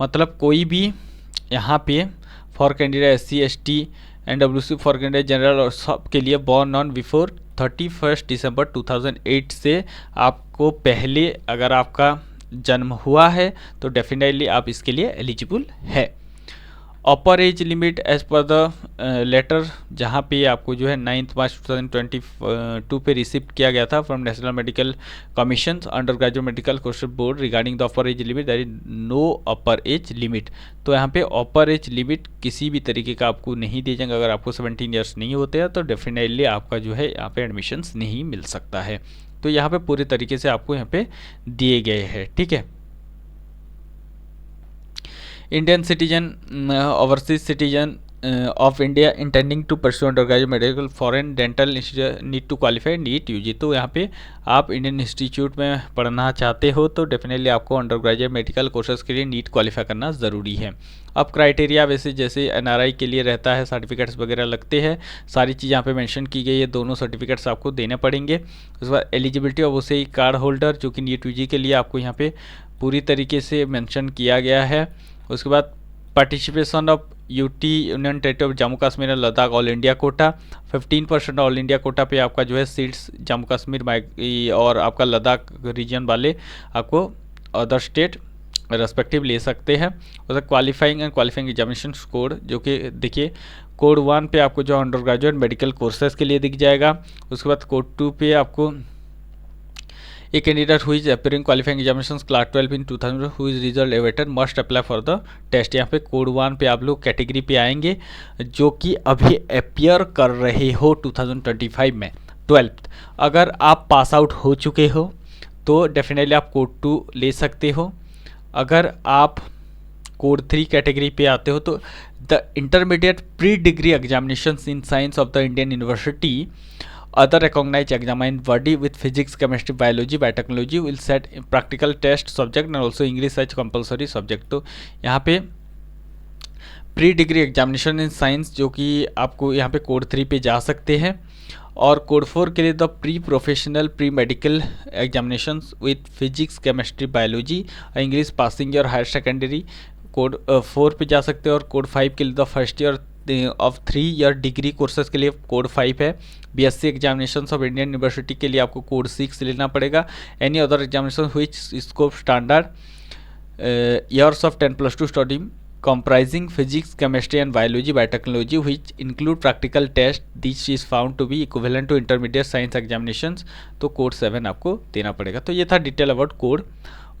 मतलब कोई भी यहाँ पे for candidate SC ST NWC for candidate general और सब के लिए बॉर्न ऑन बिफोर 31 दिसंबर 2008 से आपको पहले अगर आपका जन्म हुआ है तो डेफिनेटली आप इसके लिए एलिजिबल है। Upper age limit as per the letter जहाँ पे आपको जो है 9 मार्च 2022 पे रिसीव किया गया था from national medical commission under graduate medical courses board regarding the upper age limit, there is no upper age limit. तो यहाँ पे अपर एज लिमिट किसी भी तरीके का आपको नहीं दिए जाएंगे, अगर आपको 17 ईयर्स नहीं होते हैं तो डेफिनेटली आपका जो है यहाँ पे एडमिशन्स नहीं मिल सकता है। तो यहाँ पे पूरे तरीके से आपको यहाँ पे दिए गए हैं। ठीक है, Indian citizen, overseas citizen of India intending to pursue under graduate medical foreign dental need to qualify NEET UG. तो यहाँ पे आप इंडियन इंस्टीट्यूट में पढ़ना चाहते हो तो डेफिनेटली आपको अंडर ग्रेजुएट मेडिकल कोर्सेज के लिए नीट क्वालिफाई करना ज़रूरी है। अब क्राइटेरिया वैसे जैसे एनआरआई के लिए रहता है, सर्टिफिकेट्स वगैरह लगते हैं, सारी चीज़ यहाँ पे मेंशन की गई है, दोनों सर्टिफिकेट्स आपको देने पड़ेंगे। उसके बाद एलिजिबिलिटी ऑफ उसे कार्ड होल्डर जो कि नीट यूजी के लिए आपको यहाँ पे पूरी तरीके से मेंशन किया गया है। उसके बाद participation of UT union territory of Jammu Kashmir and Ladakh all India Kota, 15% all India Kota पे आपका जो है सीट्स जम्मू कश्मीर और आपका लद्दाख रीजन वाले आपको अदर स्टेट रेस्पेक्टिव ले सकते हैं। और qualifying and qualifying examination code जो कि देखिए कोड 1 पे आपको जो अंडर ग्रेजुएट मेडिकल कोर्सेज के लिए दिख जाएगा। उसके बाद कोड 2 पे आपको A candidate who is appearing qualifying examinations class 12 in 2000 who is result awaited must apply for the test। यहाँ पे कोड 1 पे आप लोग कैटेगरी पे आएंगे जो कि अभी अपियर कर रहे हो 2025 में 12th। अगर आप पास आउट हो चुके हो तो डेफिनेटली आप कोड 2 ले सकते हो। अगर आप कोड 3 कैटेगरी पे आते हो तो the intermediate pre degree examinations in science of the Indian university other recognized exam in body with physics, chemistry, biology, biotechnology will set practical test subject and also English as compulsory subject। तो यहाँ पे pre degree examination in science जो कि आपको यहाँ पे code 3 पे जा सकते हैं, और कोड 4 के लिए the pre professional pre medical examination with physics, chemistry, biology, English passing year higher secondary code 4 पे जा सकते हैं। और कोड 5 के लिए the first year of 3 year degree courses के लिए कोड 5 है। BSc examination of Indian university के लिए आपको कोड 6 लेना पड़ेगा। Any other examination which scope standard years of 10+2 study comprising physics, chemistry and biology, biotechnology which include practical test, this is found to be equivalent to intermediate science examinations। तो code 7 आपको देना पड़ेगा। तो ये था detail about code.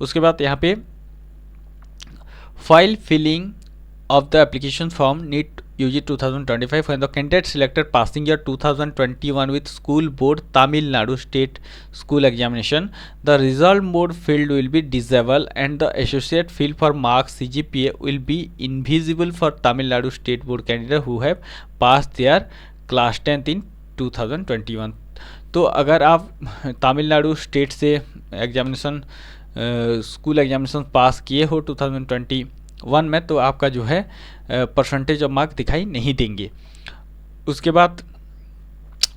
उसके बाद यहाँ पे file filling of the application form NEET UG 2025 when the candidate selected passing year 2021 with school board Tamil Nadu state school examination, the result mode field will be disabled and the associate field for marks CGPA will be invisible for Tamil Nadu state board candidate who have passed their class 10th in 2021। तो अगर आप Tamil Nadu state से examination school examination पास किए हो 2021 में तो आपका जो है परसेंटेज ऑफ मार्क दिखाई नहीं देंगे। उसके बाद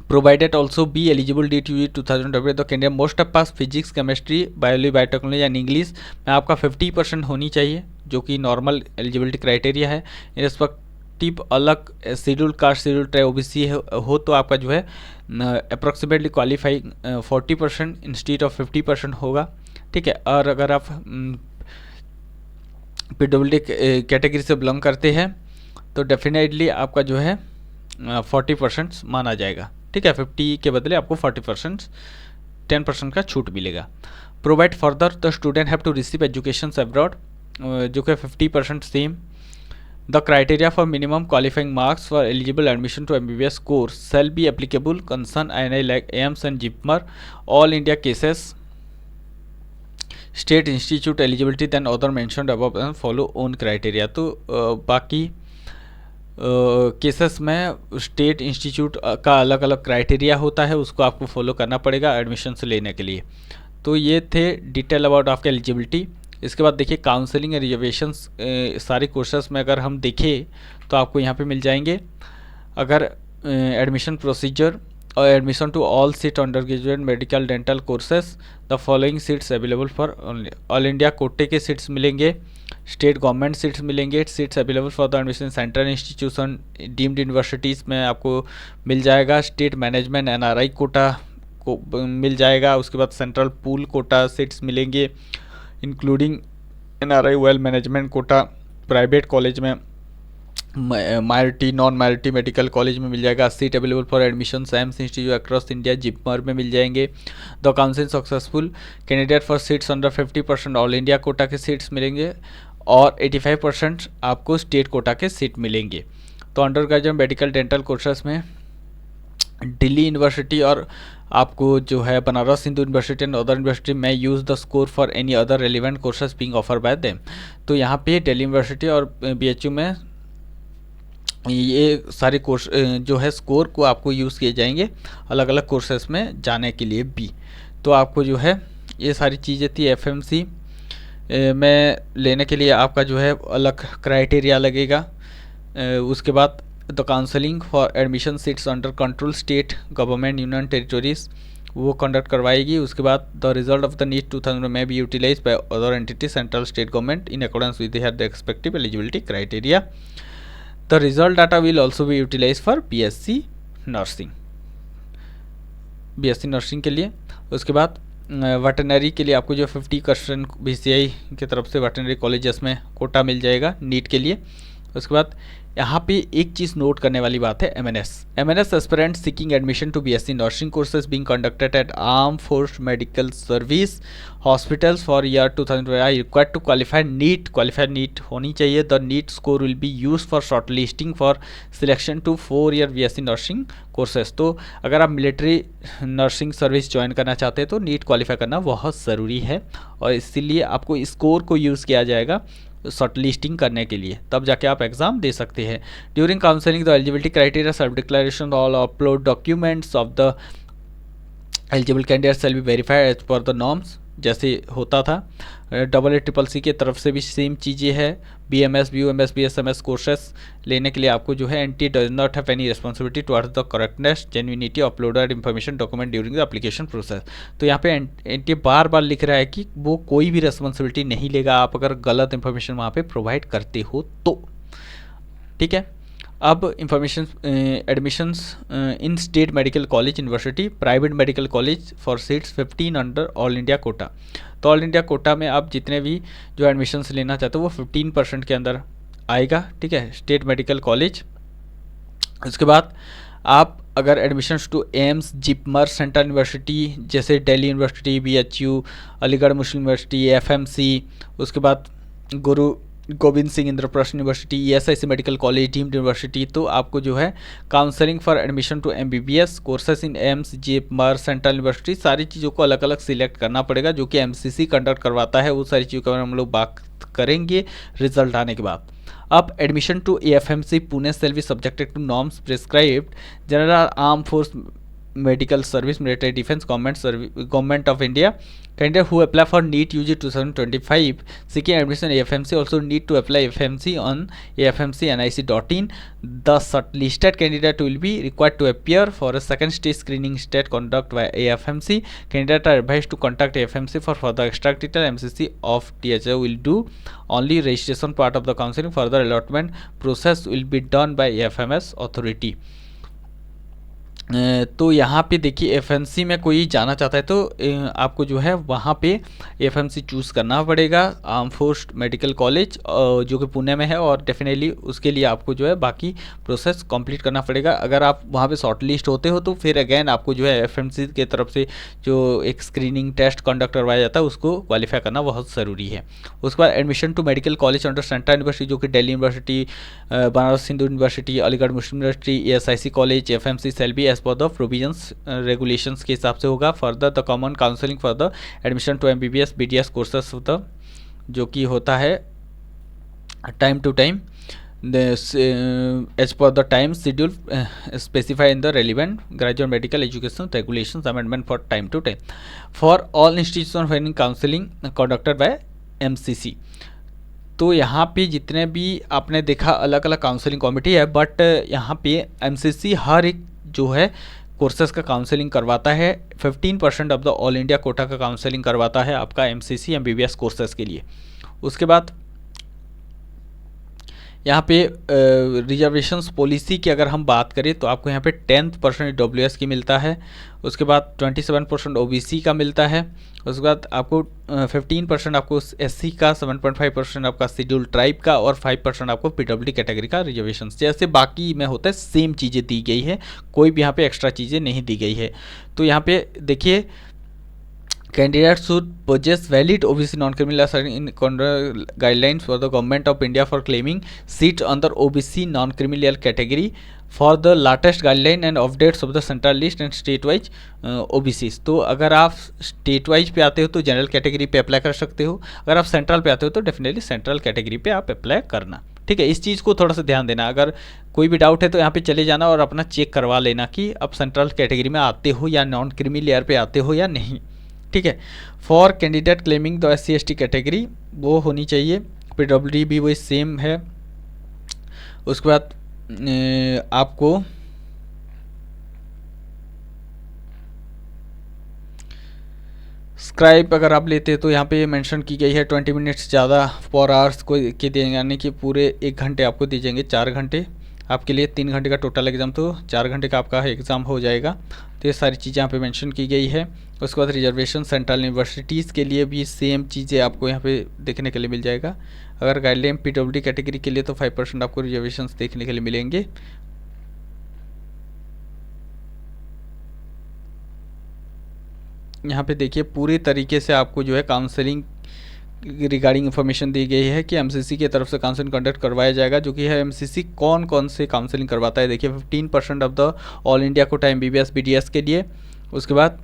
provided also be eligible D to 2020 तो candidate most of pass physics, chemistry, biology, biotechnology and English में आपका 50% होनी चाहिए जो कि नॉर्मल एलिजिबिलिटी क्राइटेरिया है। इन रिस्पेक्टिव अलग schedule caste, schedule tribe, OBC हो तो आपका जो है अप्रॉक्सीमेटली क्वालिफाई 40% इंस्टीट्यूट ऑफ 50% होगा। ठीक है, और अगर आप पीडब्ल्यूडी कैटेगरी से बिलोंग करते हैं तो डेफिनेटली आपका जो है 40% माना जाएगा। ठीक है, 50 के बदले आपको 40% 10% का छूट मिलेगा। Provide further the student have to receive education abroad जो कि 50% same. The criteria for minimum qualifying marks for eligible admission to MBBS course shall be applicable concern INI like AIIMS and JIPMER all India cases state institute eligibility than other mentioned above and follow own criteria. तो बाकी cases में state institute का अलग अलग criteria होता है, उसको आपको फॉलो करना पड़ेगा एडमिशन लेने के लिए। तो ये थे डिटेल अबाउट आपका एलिजिबिलिटी। इसके बाद देखिए काउंसलिंग एंड रिजर्वेशंस सारे कोर्सेस में अगर हम देखें तो आपको यहाँ पे मिल जाएंगे। अगर एडमिशन प्रोसीजर और admission to all seat under graduate medical dental courses the following seats available for all India कोटे के सीट्स मिलेंगे, स्टेट गवर्नमेंट सीट्स मिलेंगे, seats available for the admission central institution deemed universities में आपको मिल जाएगा, state management NRI Kota को मिल जाएगा। उसके बाद सेंट्रल पूल कोटा सीट्स मिलेंगे including NRI well management quota, private college में minority non minority medical college में मिल जाएगा। Seat available for admission AIIMS institute across India JIPMER में मिल जाएंगे। The council successful candidate for seats under 50% all India quota के seats मिलेंगे और 85% आपको स्टेट कोटा के सीट मिलेंगे। तो under graduate medical dental courses में दिल्ली यूनिवर्सिटी और आपको जो है Banaras Hindu university and other university में use the score for any other relevant courses being offer by them. तो यहाँ पे दिल्ली यूनिवर्सिटी और BHU में ये सारे कोर्स जो है स्कोर को आपको यूज़ किए जाएंगे अलग अलग कोर्सेस में जाने के लिए भी। तो आपको जो है ये सारी चीज़ें थी। एफएमसी में लेने के लिए आपका जो है अलग क्राइटेरिया लगेगा। उसके बाद the counselling for admission seats under control state government union territories वो कंडक्ट करवाएगी। उसके बाद the result of the NEET 2000 may be utilise by other entity central state government in accordance with the respective eligibility criteria. The result data will also be utilise for BSc nursing के लिए। उसके बाद veterinary के लिए आपको जो 50% BCI की तरफ से वेटरनरी कॉलेजेस में कोटा मिल जाएगा नीट के लिए। उसके बाद यहाँ पे एक चीज़ नोट करने वाली बात है, MNS aspirant seeking admission to BSc nursing courses being conducted at arm force medical service hospitals for year 2020 I required to qualified NEET होनी चाहिए। The NEET score will be use for short listing for selection to 4 year BSc nursing courses. तो अगर आप military nursing service join करना चाहते हैं तो NEET qualify करना बहुत ज़रूरी है और इसीलिए आपको स्कोर को यूज़ किया जाएगा शॉर्ट लिस्टिंग करने के लिए, तब जाके आप एग्जाम दे सकते हैं। During counselling the eligibility criteria self declaration all upload documents of the eligible candidate shall be verified as per the norms, जैसे होता था। AACCC की तरफ से भी सेम चीज़ें है। BMS, BUMS, BSMS कोर्सेस लेने के लिए आपको जो है NTA does not have any responsibility towards the correctness genuinity uploaded information document during the application process. तो यहाँ पे NTA बार बार लिख रहा है कि वो कोई भी रिस्पॉन्सिबिलिटी नहीं लेगा आप अगर गलत इन्फॉर्मेशन वहाँ पे प्रोवाइड करते हो तो। ठीक है, अब information admissions in state medical college university private medical college for seats 15 under all India Kota. तो ऑल इंडिया कोटा में आप जितने भी जो एडमिशंस लेना चाहते हो वो 15% के अंदर आएगा। ठीक है, स्टेट मेडिकल कॉलेज। उसके बाद आप अगर admissions to AIIMS, JIPMER, central university जैसे Delhi University, BHU, Aligarh Muslim University, FMC, उसके बाद Guru Gobind Singh Indraprastha University, ESIC medical college, deemed university, तो आपको जो है counselling for admission to MBBS courses in AIIMS, JIPMER, central university सारी चीज़ों को अलग अलग सिलेक्ट करना पड़ेगा जो कि MCC कंडक्ट करवाता है। वो सारी चीज़ों के बारे में हम लोग बात करेंगे रिजल्ट आने के बाद। अब admission to AFMC Pune shall be subjected to norms prescribed general arm force medical service military defence government of India. Candidate who apply for NEET UG 2025 seeking admission AFMC also need to apply AFMC on afmcnic.in. The shortlisted candidate will be required to appear for a second stage screening stage conducted by AFMC. Candidates are advised to contact AFMC for further extract detail. MCC of THO will do only registration part of the counseling. Further allotment process will be done by AFMS authority. तो यहाँ पे देखिए FMC में कोई जाना चाहता है तो आपको जो है वहाँ पे FMC चूज़ करना पड़ेगा, आर्म फोर्स मेडिकल कॉलेज जो कि पुणे में है, और डेफिनेटली उसके लिए आपको जो है बाकी प्रोसेस कंप्लीट करना पड़ेगा। अगर आप वहाँ पे शॉर्ट लिस्ट होते हो तो फिर अगेन आपको जो है FMC के तरफ से जो एक स्क्रीनिंग टेस्ट कंडक्ट करवाया जाता है उसको क्वालिफाई करना बहुत ज़रूरी है। उसके बाद admission to medical college under central university जो कि Delhi University, Banaras Hindu University, Aligarh Muslim University, ESIC college, FMC shall be for the provisions regulations के हिसाब से होगा। Further the common counselling for the admission to MBBS BDS courses the जो कि होता है time to time as per the time schedule specify in the relevant graduate medical education regulations amendment for time to time for all institution for counselling conducted by MCC। तो यहाँ पे जितने भी आपने देखा अलग अलग काउंसलिंग कमेटी है, बट यहाँ पे MCC हर एक जो है कोर्सेज का काउंसलिंग करवाता है। 15% of the all India Kota का काउंसलिंग करवाता है आपका MCC MBBS कोर्सेज के लिए। उसके बाद यहाँ पे रिजर्वेशंस पॉलिसी की अगर हम बात करें तो आपको यहाँ पे 10% WS की मिलता है। उसके बाद 27% OBC का मिलता है। उसके बाद आपको 15% आपको SC का, 7.5% आपका शेड्यूल ट्राइब का और 5% आपको PWD कैटेगरी का रिजर्वेशन। जैसे बाकी में होता है सेम चीज़ें दी गई है, कोई भी यहाँ पे एक्स्ट्रा चीज़ें नहीं दी गई है। तो यहाँ पे देखिए candidates should possess valid OBC non-criminal in guidelines for the government of India for claiming seats under OBC non-criminal category for the latest guideline and updates of the central list and state wise OBCs। तो अगर आप state wise पे आते हो तो general category पे apply कर सकते हो, अगर आप सेंट्रल पे आते हो तो डेफिनेटली सेंट्रल कैटेगरी पे आप अप्लाई करना। ठीक है, इस चीज़ को थोड़ा सा ध्यान देना। अगर कोई भी डाउट है तो यहाँ पे चले जाना और अपना चेक करवा लेना कि आप सेंट्रल कैटेगरी में आते हो या नॉन क्रीमी लेयर पे आते हो या नहीं। ठीक है, for candidate claiming the SC/ST category वो होनी चाहिए, PWD भी वही सेम है। उसके बाद आपको स्क्राइब अगर आप लेते हैं तो यहाँ पे मेंशन की गई है 20 मिनट्स ज़्यादा पर आवर्स को के दिए, यानी कि पूरे 1 घंटे आपको दिए जाएंगे, 4 घंटे आपके लिए, 3 घंटे का टोटल एग्ज़ाम, तो 4 घंटे का आपका एग्ज़ाम हो जाएगा। तो ये सारी चीज़ें यहाँ पे मेंशन की गई है। उसके बाद रिजर्वेशन सेंट्रल यूनिवर्सिटीज़ के लिए भी सेम चीज़ें आपको यहाँ पे देखने के लिए मिल जाएगा। अगर गाइडलाइन PWD कैटेगरी के लिए तो 5% आपको रिजर्वेशन देखने के लिए मिलेंगे। यहाँ पे देखिए पूरी तरीके से आपको जो है काउंसलिंग रिगार्डिंग इन्फॉर्मेशन दी गई है कि MCC की तरफ से काउंसलिंग कंडक्ट करवाया जाएगा, जो कि है MCC कौन कौन से काउंसलिंग करवाता है। देखिए 15% of the all India Kota MBBS BDS के लिए। उसके बाद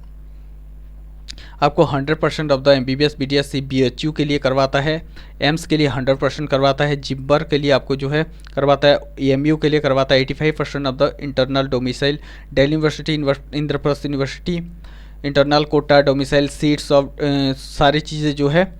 आपको 100% of the MBBS BDS BHU के लिए करवाता है, एम्स के लिए 100% करवाता है, जिब्बर के लिए आपको जो है करवाता है, EMU के लिए करवाता है 85% of the internal domicile, Delhi university, Indraprastha university, internal Kota domicile seats of सारी चीज़ें जो है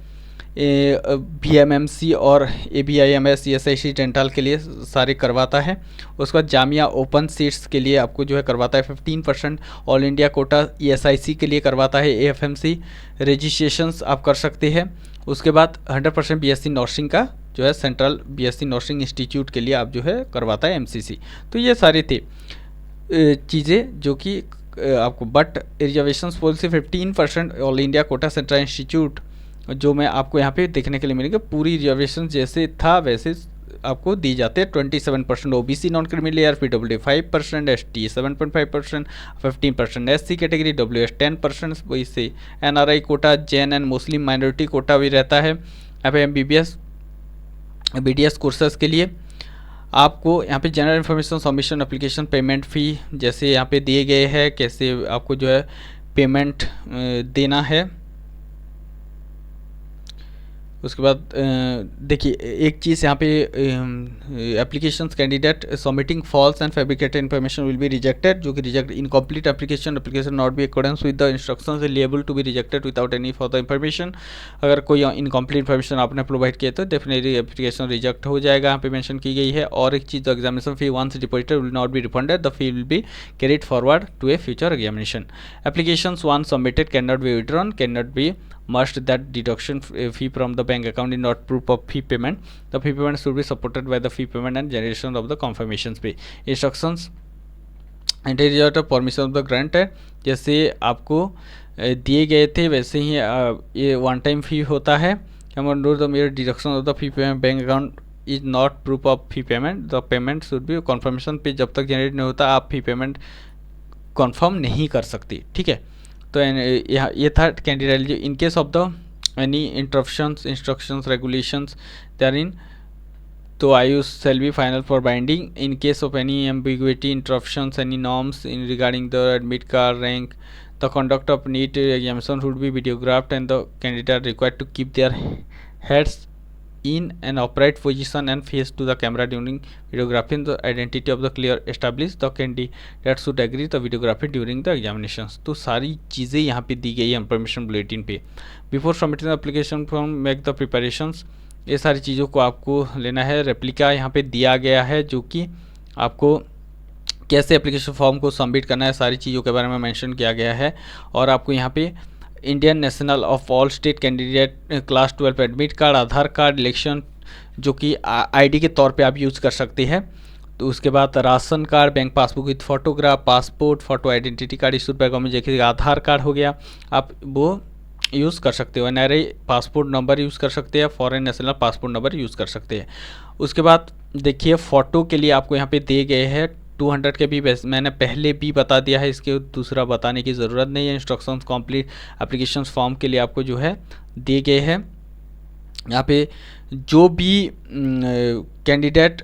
BMMC और ABIMS ESIC डेंटल के लिए सारे करवाता है। उसके बाद जामिया ओपन सीट्स के लिए आपको जो है करवाता है 15%, ऑल इंडिया कोटा ESIC के लिए करवाता है, AFMC रजिस्ट्रेशंस आप कर सकते हैं। उसके बाद 100% BSc नर्सिंग का जो है सेंट्रल BSc नर्सिंग इंस्टीट्यूट के लिए आप जो है करवाता है MCC। तो ये सारे थे चीज़ें जो कि आपको, but reservations policy 15% all India Kota central institute जो मैं आपको यहाँ पे देखने के लिए मिलेंगे, पूरी रिजर्वेशन जैसे था वैसे आपको दी जाते हैं। 27% OBC non creamy layer, PWD 5%, ST 7.5%, 15% SC category, WS 10%, वही से NRI quota, Jain and Muslim minority quota भी रहता है। यहाँ पे MBBS BDS कोर्सेज के लिए आपको यहाँ पे general information submission application payment fee जैसे यहाँ पे दिए गए हैं, कैसे आपको जो है पेमेंट देना है। उसके बाद देखिए एक चीज़ यहाँ पे application candidate submitting false and fabricated information will be rejected, जो कि reject incomplete application not be accordance with the instructions liable to be rejected without any for the information. अगर कोई इनकम्प्लीट इन्फॉर्मेशन आपने प्रोवाइड किया तो definitely application reject हो जाएगा, यहाँ पे मेंशन की गई है। और एक चीज़, examination fee once deposited will not be refunded, the fee will be carried forward to a future examination. Applications once submitted can not be withdrawn, can not be must that deduction fee from the bank account is not proof of fee payment. The fee payment should be supported by the fee payment and generation of the confirmations pay. Instructions and result of permission of the grant है, जैसे आपको दिए गए थे वैसे ही ये one time fee होता है। हम अनुरोध मेरे deduction of the fee payment bank account is not proof of fee payment, the payment should be confirmation पे जब तक जनरेट नहीं होता आप फी पेमेंट कन्फर्म नहीं कर सकती। ठीक है, तो ये था candidate in case of the any interruptions instructions regulations therein, तो IUs shall be final for binding in case of any ambiguity, interruptions, any norms in regarding the admit card rank. The conduct of NEET examination should be videographed and the candidate required to keep their heads in an upright position and face to the camera during videography. The identity of the clear established, the candidate should agree the videography during the examinations. तो सारी चीज़ें यहाँ पे दी गई है information bulletin पे। Before submitting application form make the preparations, ये सारी चीज़ों को आपको लेना है। रेप्लिका यहाँ पे दिया गया है जो कि आपको कैसे एप्लीकेशन फॉर्म को सबमिट करना है, सारी चीज़ों के बारे में मेंशन किया गया है। और आपको यहाँ पे Indian national of all state candidate class 12 admit card, Aadhaar card, election जो कि आईडी के तौर पे आप यूज़ कर सकते हैं। तो उसके बाद ration card, bank passbook with photograph, passport, photo identity card issued by government, जैसे आधार कार्ड हो गया, आप वो यूज़ कर सकते हो। NRI पासपोर्ट नंबर यूज़ कर सकते हैं, foreign national passport number use कर सकते हैं। उसके बाद देखिए फ़ोटो के लिए आपको यहाँ पे दिए गए हैं 200 के भी, मैंने पहले भी बता दिया है, इसके दूसरा बताने की ज़रूरत नहीं है। इंस्ट्रक्शंस कंप्लीट एप्लीकेशन फॉर्म के लिए आपको जो है दिए गए हैं। यहाँ पे जो भी कैंडिडेट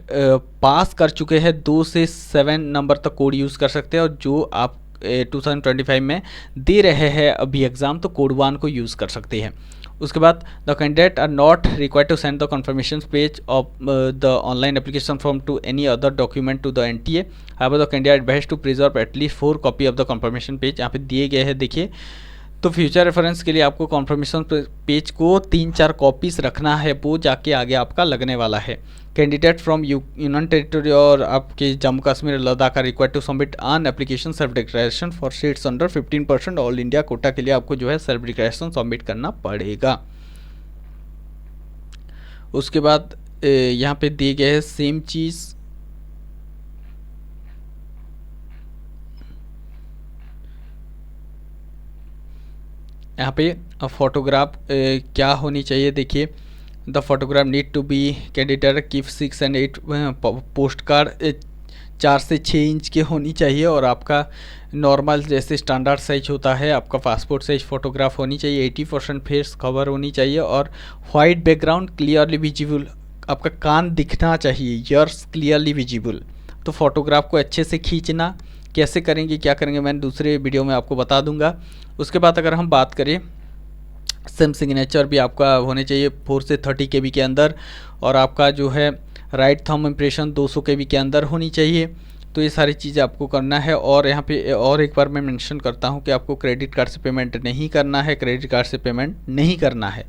पास कर चुके हैं 2 से 7 नंबर तक कोड यूज़ कर सकते हैं, और जो आप 2025 में दे रहे हैं अभी एग्ज़ाम तो कोड 1 को यूज़ कर सकते हैं। उसके बाद the candidate are not required to send the confirmation page of the online application form to any other document to the NTA। However the candidate advise to preserve at least 4 copy of the confirmation page. यहाँ पे दिए गए हैं, देखिए। तो future reference के लिए आपको कॉन्फर्मेशन पेज को 3-4 कॉपीज रखना है, वो जाके आगे आपका लगने वाला है। कैंडिडेट फ्रॉम यूनियन टेरिटरी और आपके Jammu Kashmir Ladakh are required to submit on application self declaration for seats under 15% all India quota के लिए आपको जो है सेल्फ डिक्लेरेशन सबमिट करना पड़ेगा। उसके बाद यहाँ पे दिए गए हैं सेम चीज़, यहाँ पे फोटोग्राफ क्या होनी चाहिए, देखिए। The photograph need to be candidate give 6 and 8 post card 4 से 6 इंच की होनी चाहिए, और आपका नॉर्मल जैसे स्टैंडर्ड साइज होता है आपका पासपोर्ट साइज फोटोग्राफ होनी चाहिए। 80% फेस कवर होनी चाहिए, और वाइट बैकग्राउंड क्लियरली विजिबल, आपका कान दिखना चाहिए, ईयर्स क्लियरली विजिबल। तो फोटोग्राफ को अच्छे से खींचना, कैसे करेंगे क्या करेंगे मैंने दूसरे वीडियो में आपको बता दूंगा। उसके बाद अगर हम बात करें, सेम सिग्नेचर भी आपका होने चाहिए 4 से 30 KB के अंदर, और आपका जो है राइट थंब इम्प्रेशन 200 KB के अंदर होनी चाहिए। तो ये सारी चीज़ें आपको करना है। और यहाँ पे और एक बार मैं मेंशन करता हूँ कि आपको क्रेडिट कार्ड से पेमेंट नहीं करना है, क्रेडिट कार्ड से पेमेंट नहीं करना है।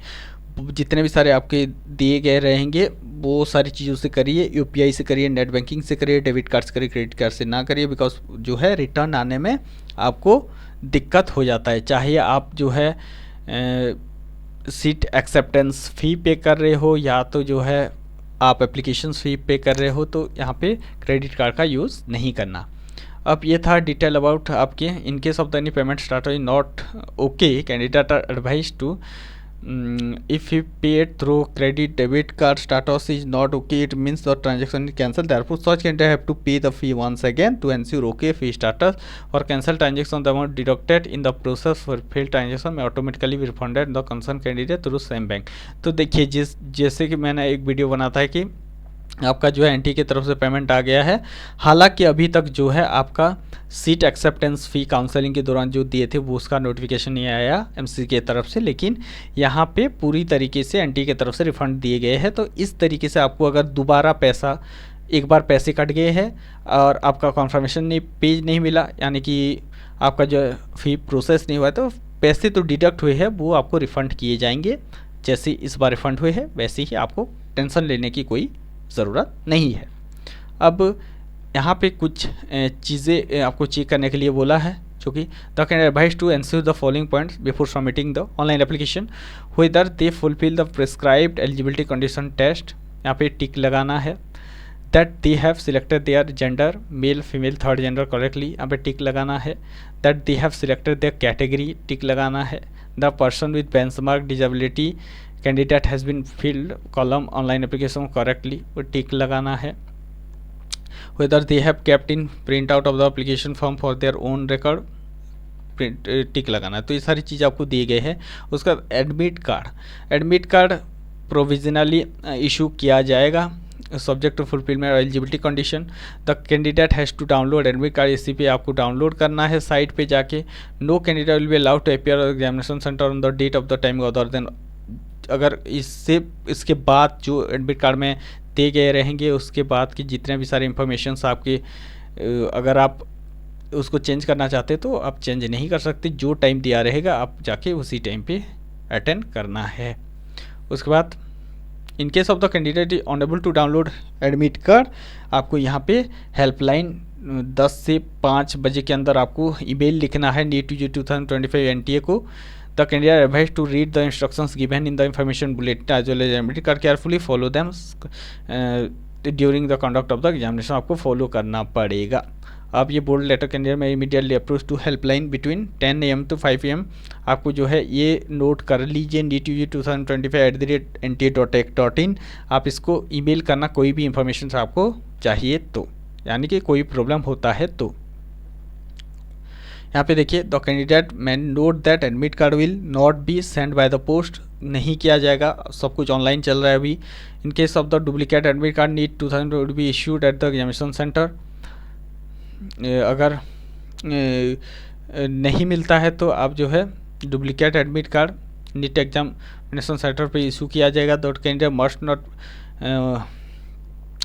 जितने भी सारे आपके दिए गए रहेंगे वो सारी चीज़ों से करिए, UPI से करिए, नेट बैंकिंग से करिए, डेबिट कार्ड से करिए, क्रेडिट कार्ड से ना करिए, बिकॉज जो है रिटर्न आने में आपको दिक्कत हो जाता है। चाहे आप जो है सीट एक्सेप्टेंस फ़ी पे कर रहे हो, या तो जो है आप एप्लीकेशन फ़ी पे कर रहे हो, तो यहाँ पे क्रेडिट कार्ड का यूज़ नहीं करना। अब ये था डिटेल अबाउट आपके in case of the any payment starter is not okay, candidate are advise to if he paid through credit debit card status is not okay, it means the transaction is cancelled, therefore such candidate have to pay the fee once again to ensure okay fee status, or cancel transaction the amount deducted in the process for failed transaction may automatically be refunded the concerned candidate through same bank। तो देखिए जैसे कि मैंने एक video बना था कि आपका जो है NTA की तरफ से पेमेंट आ गया है, हालांकि अभी तक जो है आपका सीट एक्सेप्टेंस फ़ी काउंसलिंग के दौरान जो दिए थे वो उसका नोटिफिकेशन नहीं आया MC की तरफ से, लेकिन यहाँ पे पूरी तरीके से NTA की तरफ से रिफ़ंड दिए गए हैं। तो इस तरीके से आपको अगर दोबारा पैसा, एक बार पैसे कट गए हैं और आपका कन्फर्मेशन नहीं पेज नहीं मिला, यानी कि आपका जो फ़ी प्रोसेस नहीं हुआ, तो पैसे तो डिडक्ट हुए हैं वो आपको रिफ़ंड किए जाएंगे। जैसे इस बार रिफ़ंड हुए हैं वैसे ही आपको टेंशन लेने की कोई ज़रूरत नहीं है। अब यहाँ पे कुछ चीज़ें आपको चेक करने के लिए बोला है, जो कि the can advise to ensure the following points before submitting the online application, whether they fulfil the prescribed eligibility condition test, यहाँ पे टिक लगाना है। That they have selected their gender male female third gender correctly, यहाँ पे tick लगाना है। That they have selected their category, tick लगाना है। The person with benchmark disability candidate has been filled column online application correctly, वो टिक लगाना है। Whether they have kept in print out of the application form for their own record, tick लगाना है। तो ये सारी चीज़ आपको दिए गए हैं। उसका एडमिट कार्ड प्रोविजनली इशू किया जाएगा subject to fulfilment eligibility condition. The candidate has to download admit card, इसी पे आपको डाउनलोड करना है साइट पे जाके। No candidate will be allowed to appear examination centre on the date of the time other than, अगर इसके बाद जो एडमिट कार्ड में दे गए रहेंगे उसके बाद की जितने भी सारे इंफॉर्मेशंस आपके, अगर आप उसको चेंज करना चाहते तो आप चेंज नहीं कर सकते, जो टाइम दिया रहेगा आप जाके उसी टाइम पे अटेंड करना है। उसके बाद in case of the candidate unable to download admit card, आपको यहाँ पे हेल्पलाइन 10 से 5 बजे के अंदर आपको ईमेल लिखना है NEET-UG 2025 NTA को। The candidate advised to read the instructions given in the information bulletin as well as admit card carefully, follow them during the conduct of the examination, आपको फॉलो करना पड़ेगा। अब ये बोर्ड लेटर कैंडिडेट में immediately approach to helpline between 10 AM to 5 AM, आपको जो है ये नोट कर लीजिए NEET-UG 2025 @NTA.ac.in, आप इसको ईमेल करना कोई भी इंफॉर्मेशन आपको चाहिए तो, यानी कि कोई प्रॉब्लम होता है तो। यहाँ पे देखिए the candidate man note that admit card will not be send by the post, नहीं किया जाएगा, सब कुछ ऑनलाइन चल रहा है अभी। In case of the duplicate admit card need 2000 would be issued at the examination centre, अगर नहीं मिलता है तो आप जो है duplicate admit card NEET exam examination centre पे इशू किया जाएगा। The candidate must not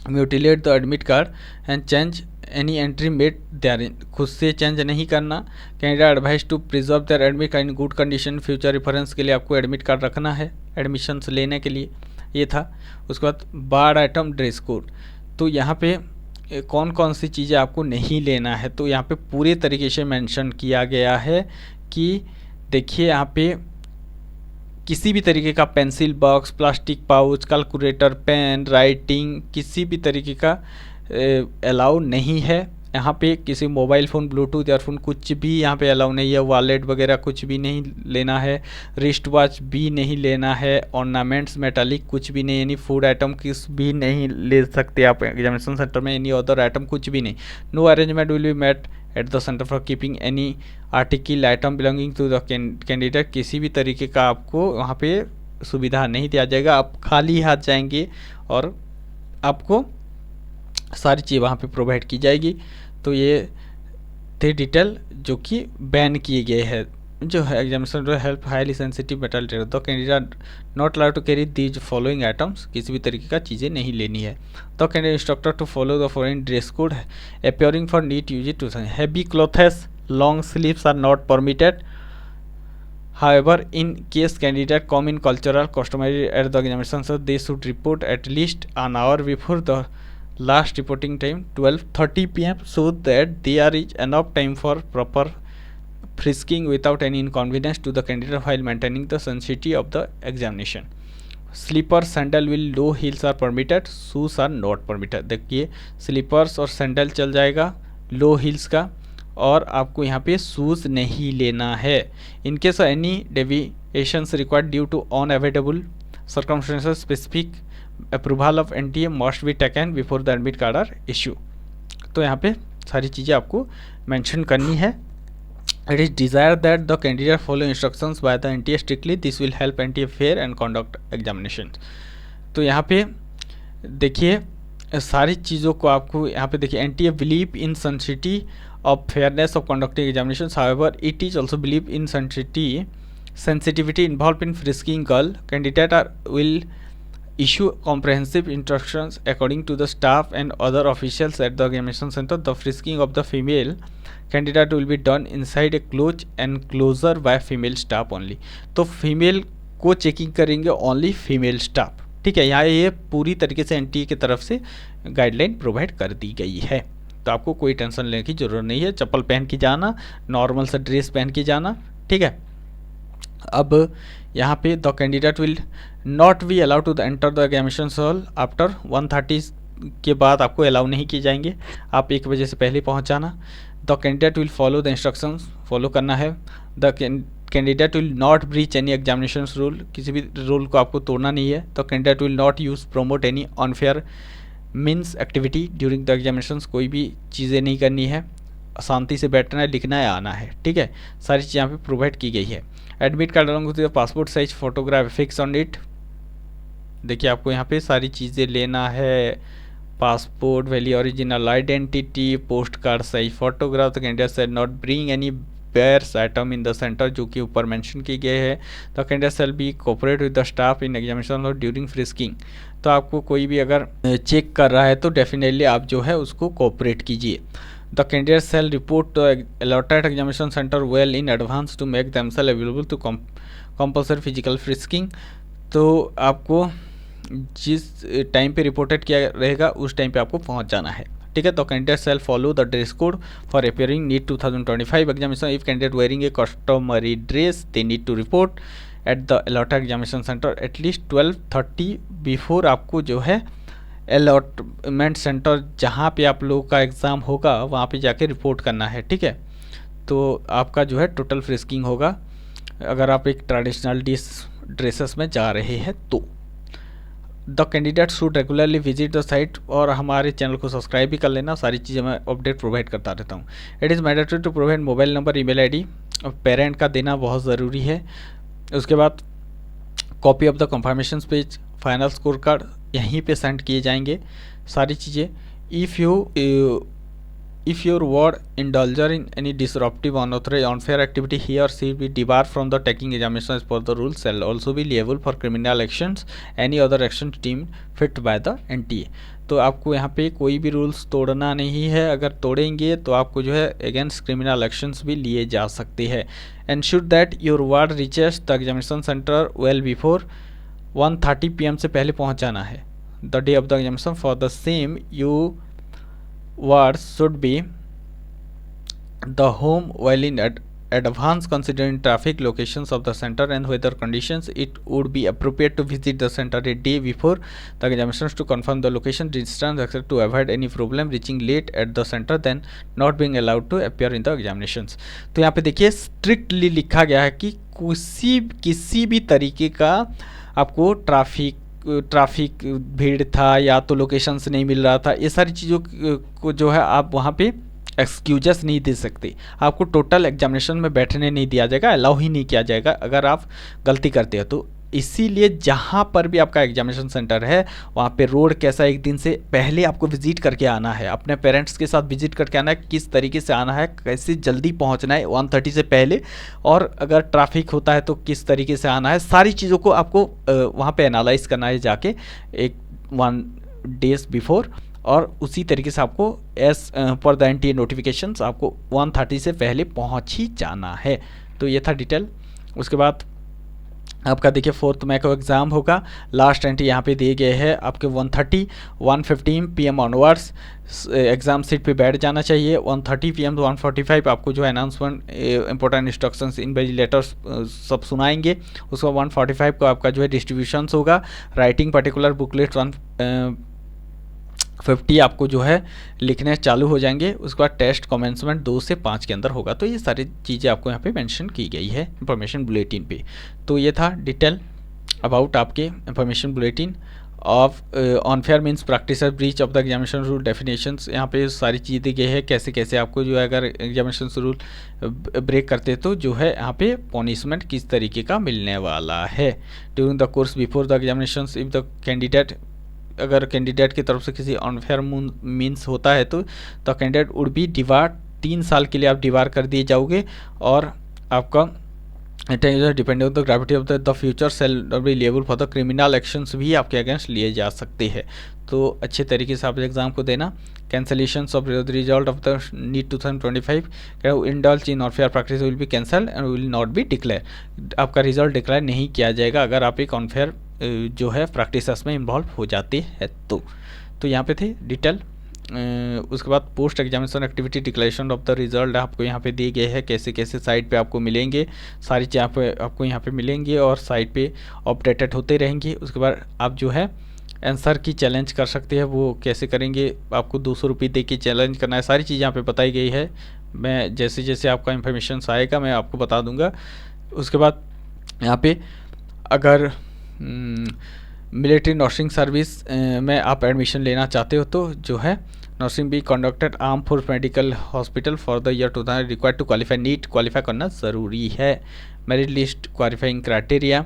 mutilate the admit card and change any entry made therein, खुद से चेंज नहीं करना। Candidate advise to preserve their admit card in good condition, future reference के लिए आपको एडमिट कार्ड रखना है एडमिशन्स लेने के लिए, ये था। उसके बाद बार आइटम ड्रेस कोड, तो यहाँ पे कौन कौन सी चीज़ें आपको नहीं लेना है, तो यहाँ पे पूरे तरीके से मेंशन किया गया है कि देखिए यहाँ पे किसी भी तरीके का pencil box, plastic pouch, calculator, pen, writing, किसी भी तरीके का अलाउ नहीं है। यहाँ पे किसी मोबाइल फ़ोन, ब्लूटूथ ईयरफोन कुछ भी यहाँ पे अलाउ नहीं है। वॉलेट वगैरह कुछ भी नहीं लेना है। रिस्ट वॉच भी नहीं लेना है। ऑर्नामेंट्स मेटालिक कुछ भी नहीं, यानी फूड आइटम किस भी नहीं ले सकते आप एग्जामिनेशन सेंटर में, एनी अदर आइटम कुछ भी नहीं। No arrangement will be made at the centre for keeping any article item belonging to the candidate, किसी भी तरीके का आपको वहाँ पे सुविधा नहीं दिया जाएगा। आप खाली हाथ जाएंगे और आपको सारी चीज़ वहाँ पे प्रोवाइड की जाएगी। तो ये थे डिटेल जो कि बैन किए गए हैं, जो है examination help highly sensitive metal data. The candidate not allowed to carry these following items, किसी भी तरीके का चीज़ें नहीं लेनी है। The candidate instructor to follow the following dress code appearing for NEET use to heavy clothes, long sleeves are not permitted. However, in case candidate come in cultural customary at the examination, so they should report at least an hour before the last reporting time, 12:30 p.m. so that there is enough time for proper frisking without any inconvenience to the candidate while maintaining the sanctity of the examination. Slipper sandal will low heels are permitted, shoes are not permitted. देखिए slippers और sandal चल जाएगा लो heels का, और आपको यहाँ पे shoes नहीं लेना है। In case any deviations required due to unavoidable circumstances specific approval of NTA must be taken before the admit card are issue. तो यहाँ पे सारी चीज़ें आपको मेंशन करनी है। It is desire that the candidate follow instructions by the NTA strictly, this will help NTA fair and conduct examination. तो यहाँ पे देखिए सारी चीज़ों को आपको यहाँ पे देखिए, NTA believe in sensitivity of fairness of conducting examinations. However, it is also believed in sensitivity involved in frisking girl. Candidate will issue comprehensive instructions according to the staff and other officials at the examination center. The frisking of the female candidate will be done inside a closed enclosure by female staff only. तो female को checking करेंगे only female staff, ठीक है। यहाँ ये पूरी तरीके से एनटीए की तरफ से गाइडलाइन प्रोवाइड कर दी गई है, तो आपको कोई टेंशन लेने की ज़रूरत नहीं है। चप्पल पहन के जाना, नॉर्मल सा ड्रेस पहन के जाना, ठीक है। अब यहाँ पे the candidate will not be allowed to the enter the examination hall after 1:30 के बाद आपको अलाउ नहीं किए जाएंगे। आप 1 बजे से पहले पहुँच जाना। The candidate will follow the instructions, follow करना है। The candidate will not breach any examination rule, किसी भी रूल को आपको तोड़ना नहीं है। The candidate will not use promote any unfair means activity during the examinations, कोई भी चीज़ें नहीं करनी है, शांति से बैठना है, लिखना है, आना है, ठीक है। सारी चीज़ें यहाँ पे प्रोवाइड की गई है। Admit card along with passport size photograph fix on it. देखिए आपको यहाँ पे सारी चीज़ें लेना है, passport, valid original identity, post card size photograph. The candidate shall not bring any bears item in the centre, जो कि ऊपर मेंशन की गए हैं। The candidate shall be cooperate with the staff in examination और ड्यूरिंग फ्रिस्किंग। तो आपको कोई भी अगर चेक कर रहा है तो डेफिनेटली आप जो है उसको कोऑपरेट कीजिए। The candidate shall report to allotted examination centre well in advance to make themselves available to compulsory physical frisking. तो आपको जिस टाइम पे रिपोर्टेड किया रहेगा उस टाइम पे आपको पहुंच जाना है, ठीक है। तो candidate shall follow the dress code for appearing NEET 2025 examination. If candidate wearing a customary dress they need to report at the allotted examination centre at least 12:30 before. आपको जो है अलॉटमेंट सेंटर जहाँ पे आप लोगों का एग्ज़ाम होगा वहाँ पे जाके रिपोर्ट करना है, ठीक है। तो आपका जो है टोटल फ्रिस्किंग होगा अगर आप एक ट्रेडिशनल ड्रेसेस में जा रहे हैं तो। The candidate should regularly visit the site, और हमारे चैनल को सब्सक्राइब भी कर लेना, सारी चीज़ें मैं अपडेट प्रोवाइड करता रहता हूँ। It is mandatory to provide mobile number, email ID, parent का देना बहुत ज़रूरी है। उसके बाद copy of the confirmation page, final score card यहीं पे सेंड किए जाएंगे सारी चीज़ें। if your ward indulger in any disruptive, unauthorized, unfair activity, he or she be debarred from the taking examinations as per the rules, shall also be liable for criminal actions, any other actions deemed fit by the NTA। तो आपको यहाँ पे कोई भी rules तोड़ना नहीं है, अगर तोड़ेंगे तो आपको जो है अगेंस्ट क्रिमिनल एक्शंस भी लिए जा सकते हैं। Ensure that your ward reaches the examination centre well before 1:30 PM से पहले पहुँच जाना है। The day of the examination for the same you wards should be the home well in advance considering traffic locations of the center and weather conditions. It would be appropriate to visit the center a day before the examinations to confirm the location, distance, etc. to avoid any problem reaching late at the center then not being allowed to appear in the examinations। तो यहाँ पे देखिए strictly लिखा गया है कि किसी भी तरीके का आपको ट्रैफिक भीड़ था या तो लोकेशंस नहीं मिल रहा था, ये सारी चीज़ों को जो है आप वहाँ पे एक्सक्यूजेस नहीं दे सकते। आपको टोटल एग्जामिनेशन में बैठने नहीं दिया जाएगा, अलाउ ही नहीं किया जाएगा अगर आप गलती करते हो तो। इसीलिए जहाँ पर भी आपका एग्जामिनेशन सेंटर है वहाँ पे रोड कैसा, एक दिन से पहले आपको विजिट करके आना है, अपने पेरेंट्स के साथ विजिट करके आना है, किस तरीके से आना है, कैसे जल्दी पहुँचना है 1:30 से पहले, और अगर ट्रैफिक होता है तो किस तरीके से आना है, सारी चीज़ों को आपको वहाँ पे एनालाइज करना है जाके 1 डेज बिफोर, और उसी तरीके से आपको as per the NTA notifications आपको 1:30 से पहले पहुँच ही जाना है। तो ये था डिटेल। उसके बाद आपका देखिए 4 मई को एग्ज़ाम होगा। लास्ट एंट्री यहाँ पे दिए गए हैं आपके 1:15 PM ऑनवर्ड्स एग्ज़ाम सीट पे बैठ जाना चाहिए। 1:30 PM to 1:45 आपको जो है अनाउंसमेंट इंपॉर्टेंट इंस्ट्रक्शंस इन्विजिलेटर्स सब सुनाएंगे। उसके बाद 1:45 को आपका जो है डिस्ट्रीब्यूशंस होगा, राइटिंग पर्टिकुलर बुकलेट 150 आपको जो है लिखने चालू हो जाएंगे। उसके बाद टेस्ट कमेंसमेंट 2 से 5 के अंदर होगा। तो ये सारी चीज़ें आपको यहाँ पे मेंशन की गई है इंफॉर्मेशन बुलेटिन पे। तो ये था डिटेल अबाउट आपके information bulletin of unfair means practice breach of the examination rule definitions. यहाँ पे सारी चीज़ें दी गई है कैसे कैसे आपको जो है अगर एग्जामिनेशन रूल ब्रेक करते तो जो है यहाँ पे पनिशमेंट किस तरीके का मिलने वाला है। During the course before the examination if the candidate, अगर कैंडिडेट की तरफ से किसी अनफेयर मीन्स होता है तो the candidate would be debarred, 3 साल के लिए आप डिबार कर दिए जाओगे, और आपका depending on the gravity of the future shall be liable for the criminal actions भी आपके अगेंस्ट लिए जा सकते हैं। तो अच्छे तरीके से आप एग्जाम को देना। Cancellation of the result of the NEET 2025 indulge in unfair practice will be cancel and will not be declare. आपका रिजल्ट डिक्लेयर नहीं किया जाएगा अगर आप एक अनफेयर जो है प्रैक्टिस में इन्वॉल्व हो जाते हैं तो यहाँ पे थे डिटेल। उसके बाद post examination activity declaration of the result आपको यहाँ पे दिए गए हैं कैसे कैसे साइट पे आपको मिलेंगे, सारी चीज़ें आपको यहाँ पे मिलेंगी और साइट पे अपडेटेड होते रहेंगे। उसके बाद आप जो है आंसर की चैलेंज कर सकते हैं, वो कैसे करेंगे, आपको 200 रुपये दे के चैलेंज करना है, सारी चीज़ें यहाँ पे बताई गई है। मैं जैसे जैसे आपका इन्फॉर्मेशन आएगा मैं आपको बता दूँगा। उसके बाद यहाँ पे अगर मिलिट्री नर्सिंग सर्विस में आप एडमिशन लेना चाहते हो तो जो है nursing be conducted arm force medical hospital for the year 2000 required to qualify, NEET qualify करना ज़रूरी है। मेरिट लिस्ट क्वालिफाइंग क्राइटेरिया,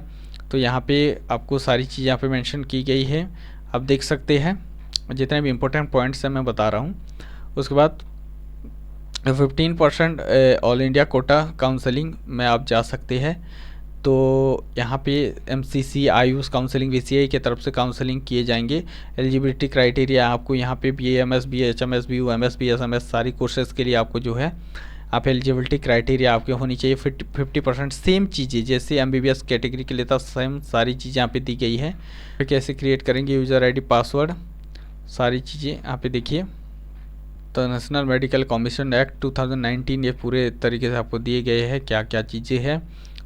तो यहाँ पे आपको सारी चीज़ यहाँ पे मेंशन की गई है, आप देख सकते हैं जितने भी इम्पोर्टेंट पॉइंट्स हैं मैं बता रहा हूँ। उसके बाद 15% ऑल इंडिया कोटा काउंसलिंग में आप जा सकते हैं। तो यहाँ पे MCC, आयुष काउंसलिंग, VCI की तरफ से काउंसलिंग किए जाएंगे। एलिजिबिलिटी क्राइटेरिया आपको यहाँ पे BA, MSB, HMS, BU, MSB, SMS सारी कोर्सेज़ के लिए आपको जो है आप एलिजिबिलिटी क्राइटेरिया आपके होनी चाहिए 50%। सेम चीज़ें जैसे MBBS कैटेगरी के लिए था, सेम सारी चीज़ें यहाँ पे दी गई है। फिर कैसे क्रिएट करेंगे यूज़र ID, पासवर्ड, सारी चीज़ें यहाँ पे देखिए। तो नेशनल मेडिकल कमीशन एक्ट 2019 ये पूरे तरीके से आपको दिए गए हैं क्या क्या चीज़ें हैं।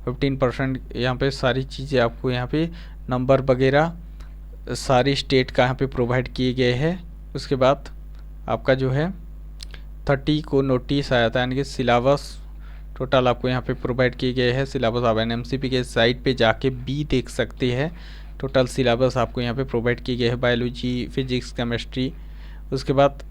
15% यहाँ पे सारी चीज़ें आपको यहाँ पे नंबर वगैरह सारी स्टेट का यहाँ पे प्रोवाइड किए गए हैं। उसके बाद आपका जो है 30 को नोटिस आया था, यानी कि सिलेबस टोटल आपको यहाँ पे प्रोवाइड किए गए हैं। सिलेबस आप NMCP के साइट पे जाके भी देख सकते हैं, टोटल सिलेबस आपको यहाँ पे प्रोवाइड किए गए हैं, बायोलॉजी, फिजिक्स, केमिस्ट्री। उसके बाद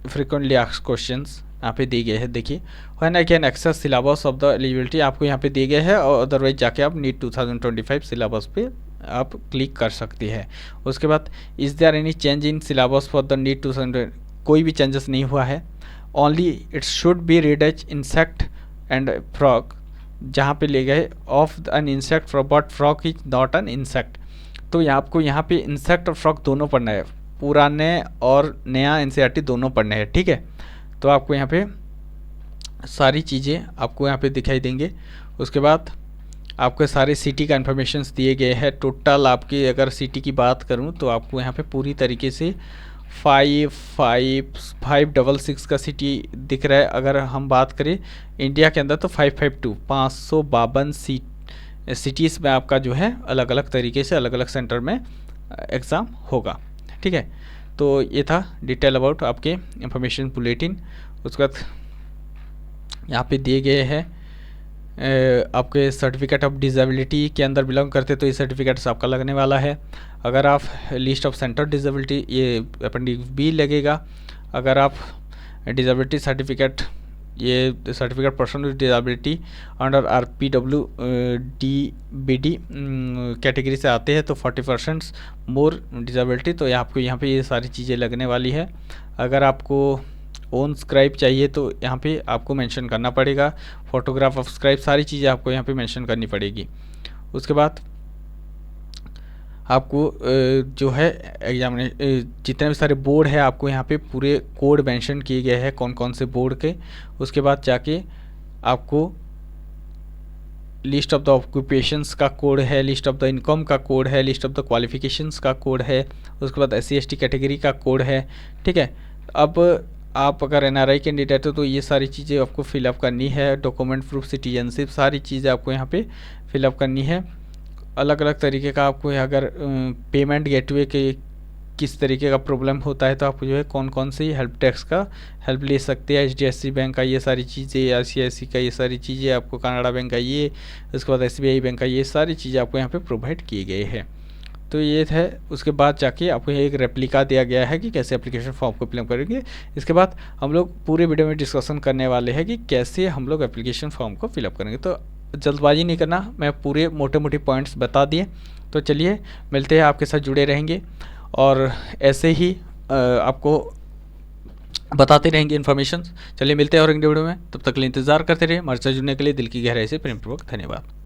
फ्रिक्वेंटली आस्क्ड क्वेश्चंस यहाँ पे दिए गए हैं। देखिए when I can access syllabus of the eligibility आपको यहाँ पे दिए गए हैं, और अदरवाइज जाके आप नीट 2025 सिलेबस पे आप क्लिक कर सकते हैं। उसके बाद is there any change in syllabus for the NEET 2000, कोई भी चेंजेस नहीं हुआ है। Only it should be read as insect and frog, जहाँ पे ले गए of an insect frog but frog is not an insect. तो आपको यहाँ पे इंसेक्ट और फ्रॉग दोनों पढ़ना है, पुराने और नया एनसीईआरटी दोनों पढ़ने हैं, ठीक है। तो आपको यहाँ पे सारी चीज़ें आपको यहाँ पे दिखाई देंगे। उसके बाद आपके सारे सिटी का इन्फॉर्मेशंस दिए गए हैं। टोटल आपकी अगर सिटी की बात करूँ तो आपको यहाँ पे पूरी तरीके से 556 का सिटी दिख रहा है। अगर हम बात करें इंडिया के अंदर तो 552 सिटीज़ में आपका जो है अलग अलग तरीके से अलग अलग सेंटर में एग्ज़ाम होगा, ठीक है। तो ये था डिटेल अबाउट आपके इंफॉर्मेशन बुलेटिन। उसके बाद यहाँ पे दिए गए हैं आपके सर्टिफिकेट ऑफ डिसेबिलिटी के अंदर बिलोंग करते तो ये सर्टिफिकेट्स आपका लगने वाला है। अगर आप लिस्ट ऑफ सेंटर डिसेबिलिटी, ये अपेंडिक्स बी लगेगा। अगर आप डिसेबिलिटी सर्टिफिकेट, ये certificate person with disability under RPWD category से आते हैं तो 40% मोर डिसेबिलिटी, तो आपको यहाँ पे ये सारी चीज़ें लगने वाली है। अगर आपको ओन स्क्राइब चाहिए तो यहाँ पे आपको मेंशन करना पड़ेगा। फोटोग्राफ ऑफ स्क्राइब, सारी चीज़ें आपको यहाँ पे मेंशन करनी पड़ेगी। उसके बाद आपको जो है एग्जाम जितने भी सारे बोर्ड है आपको यहाँ पे पूरे कोड मेंशन किए गए हैं कौन कौन से बोर्ड के। उसके बाद जाके आपको लिस्ट ऑफ द ऑक्यूपेशंस का कोड है, लिस्ट ऑफ द इनकम का कोड है, लिस्ट ऑफ द क्वालिफिकेशंस का कोड है। उसके बाद SC/ST कैटेगरी का कोड है, ठीक है। अब आप अगर NRI कैंडिडेट हो तो ये सारी चीज़ें आपको फिलअप करनी है। डॉक्यूमेंट प्रूफ, सिटीजनशिप, सारी चीज़ें आपको यहाँ पे फिलअप करनी है। अलग अलग तरीके का आपको अगर पेमेंट गेटवे के किस तरीके का प्रॉब्लम होता है तो आप जो है कौन कौन से हेल्प डेस्क का हेल्प ले सकते हैं। HDFC बैंक का ये सारी चीज़ें, ICICI का ये सारी चीज़ें, आपको कनाडा बैंक का ये, उसके बाद SBI बैंक का ये सारी चीज़ें आपको यहाँ पे प्रोवाइड किए गए हैं। तो ये है। उसके बाद जाके आपको एक रेप्लिका दिया गया है कि कैसे एप्लीकेशन फॉर्म को फिलअप करेंगे। इसके बाद हम लोग पूरे वीडियो में डिस्कशन करने वाले हैं कि कैसे हम लोग एप्लीकेशन फॉर्म को फिलअप करेंगे। तो जल्दबाजी नहीं करना, मैं पूरे मोटे मोटे पॉइंट्स बता दिए। तो चलिए मिलते हैं, आपके साथ जुड़े रहेंगे और ऐसे ही आपको बताते रहेंगे इन्फॉर्मेशन। चलिए मिलते हैं और अगले वीडियो में, तब तक के लिए इंतज़ार करते रहिए। हमारे साथ जुड़ने के लिए दिल की गहराई से प्रेमपूर्वक धन्यवाद।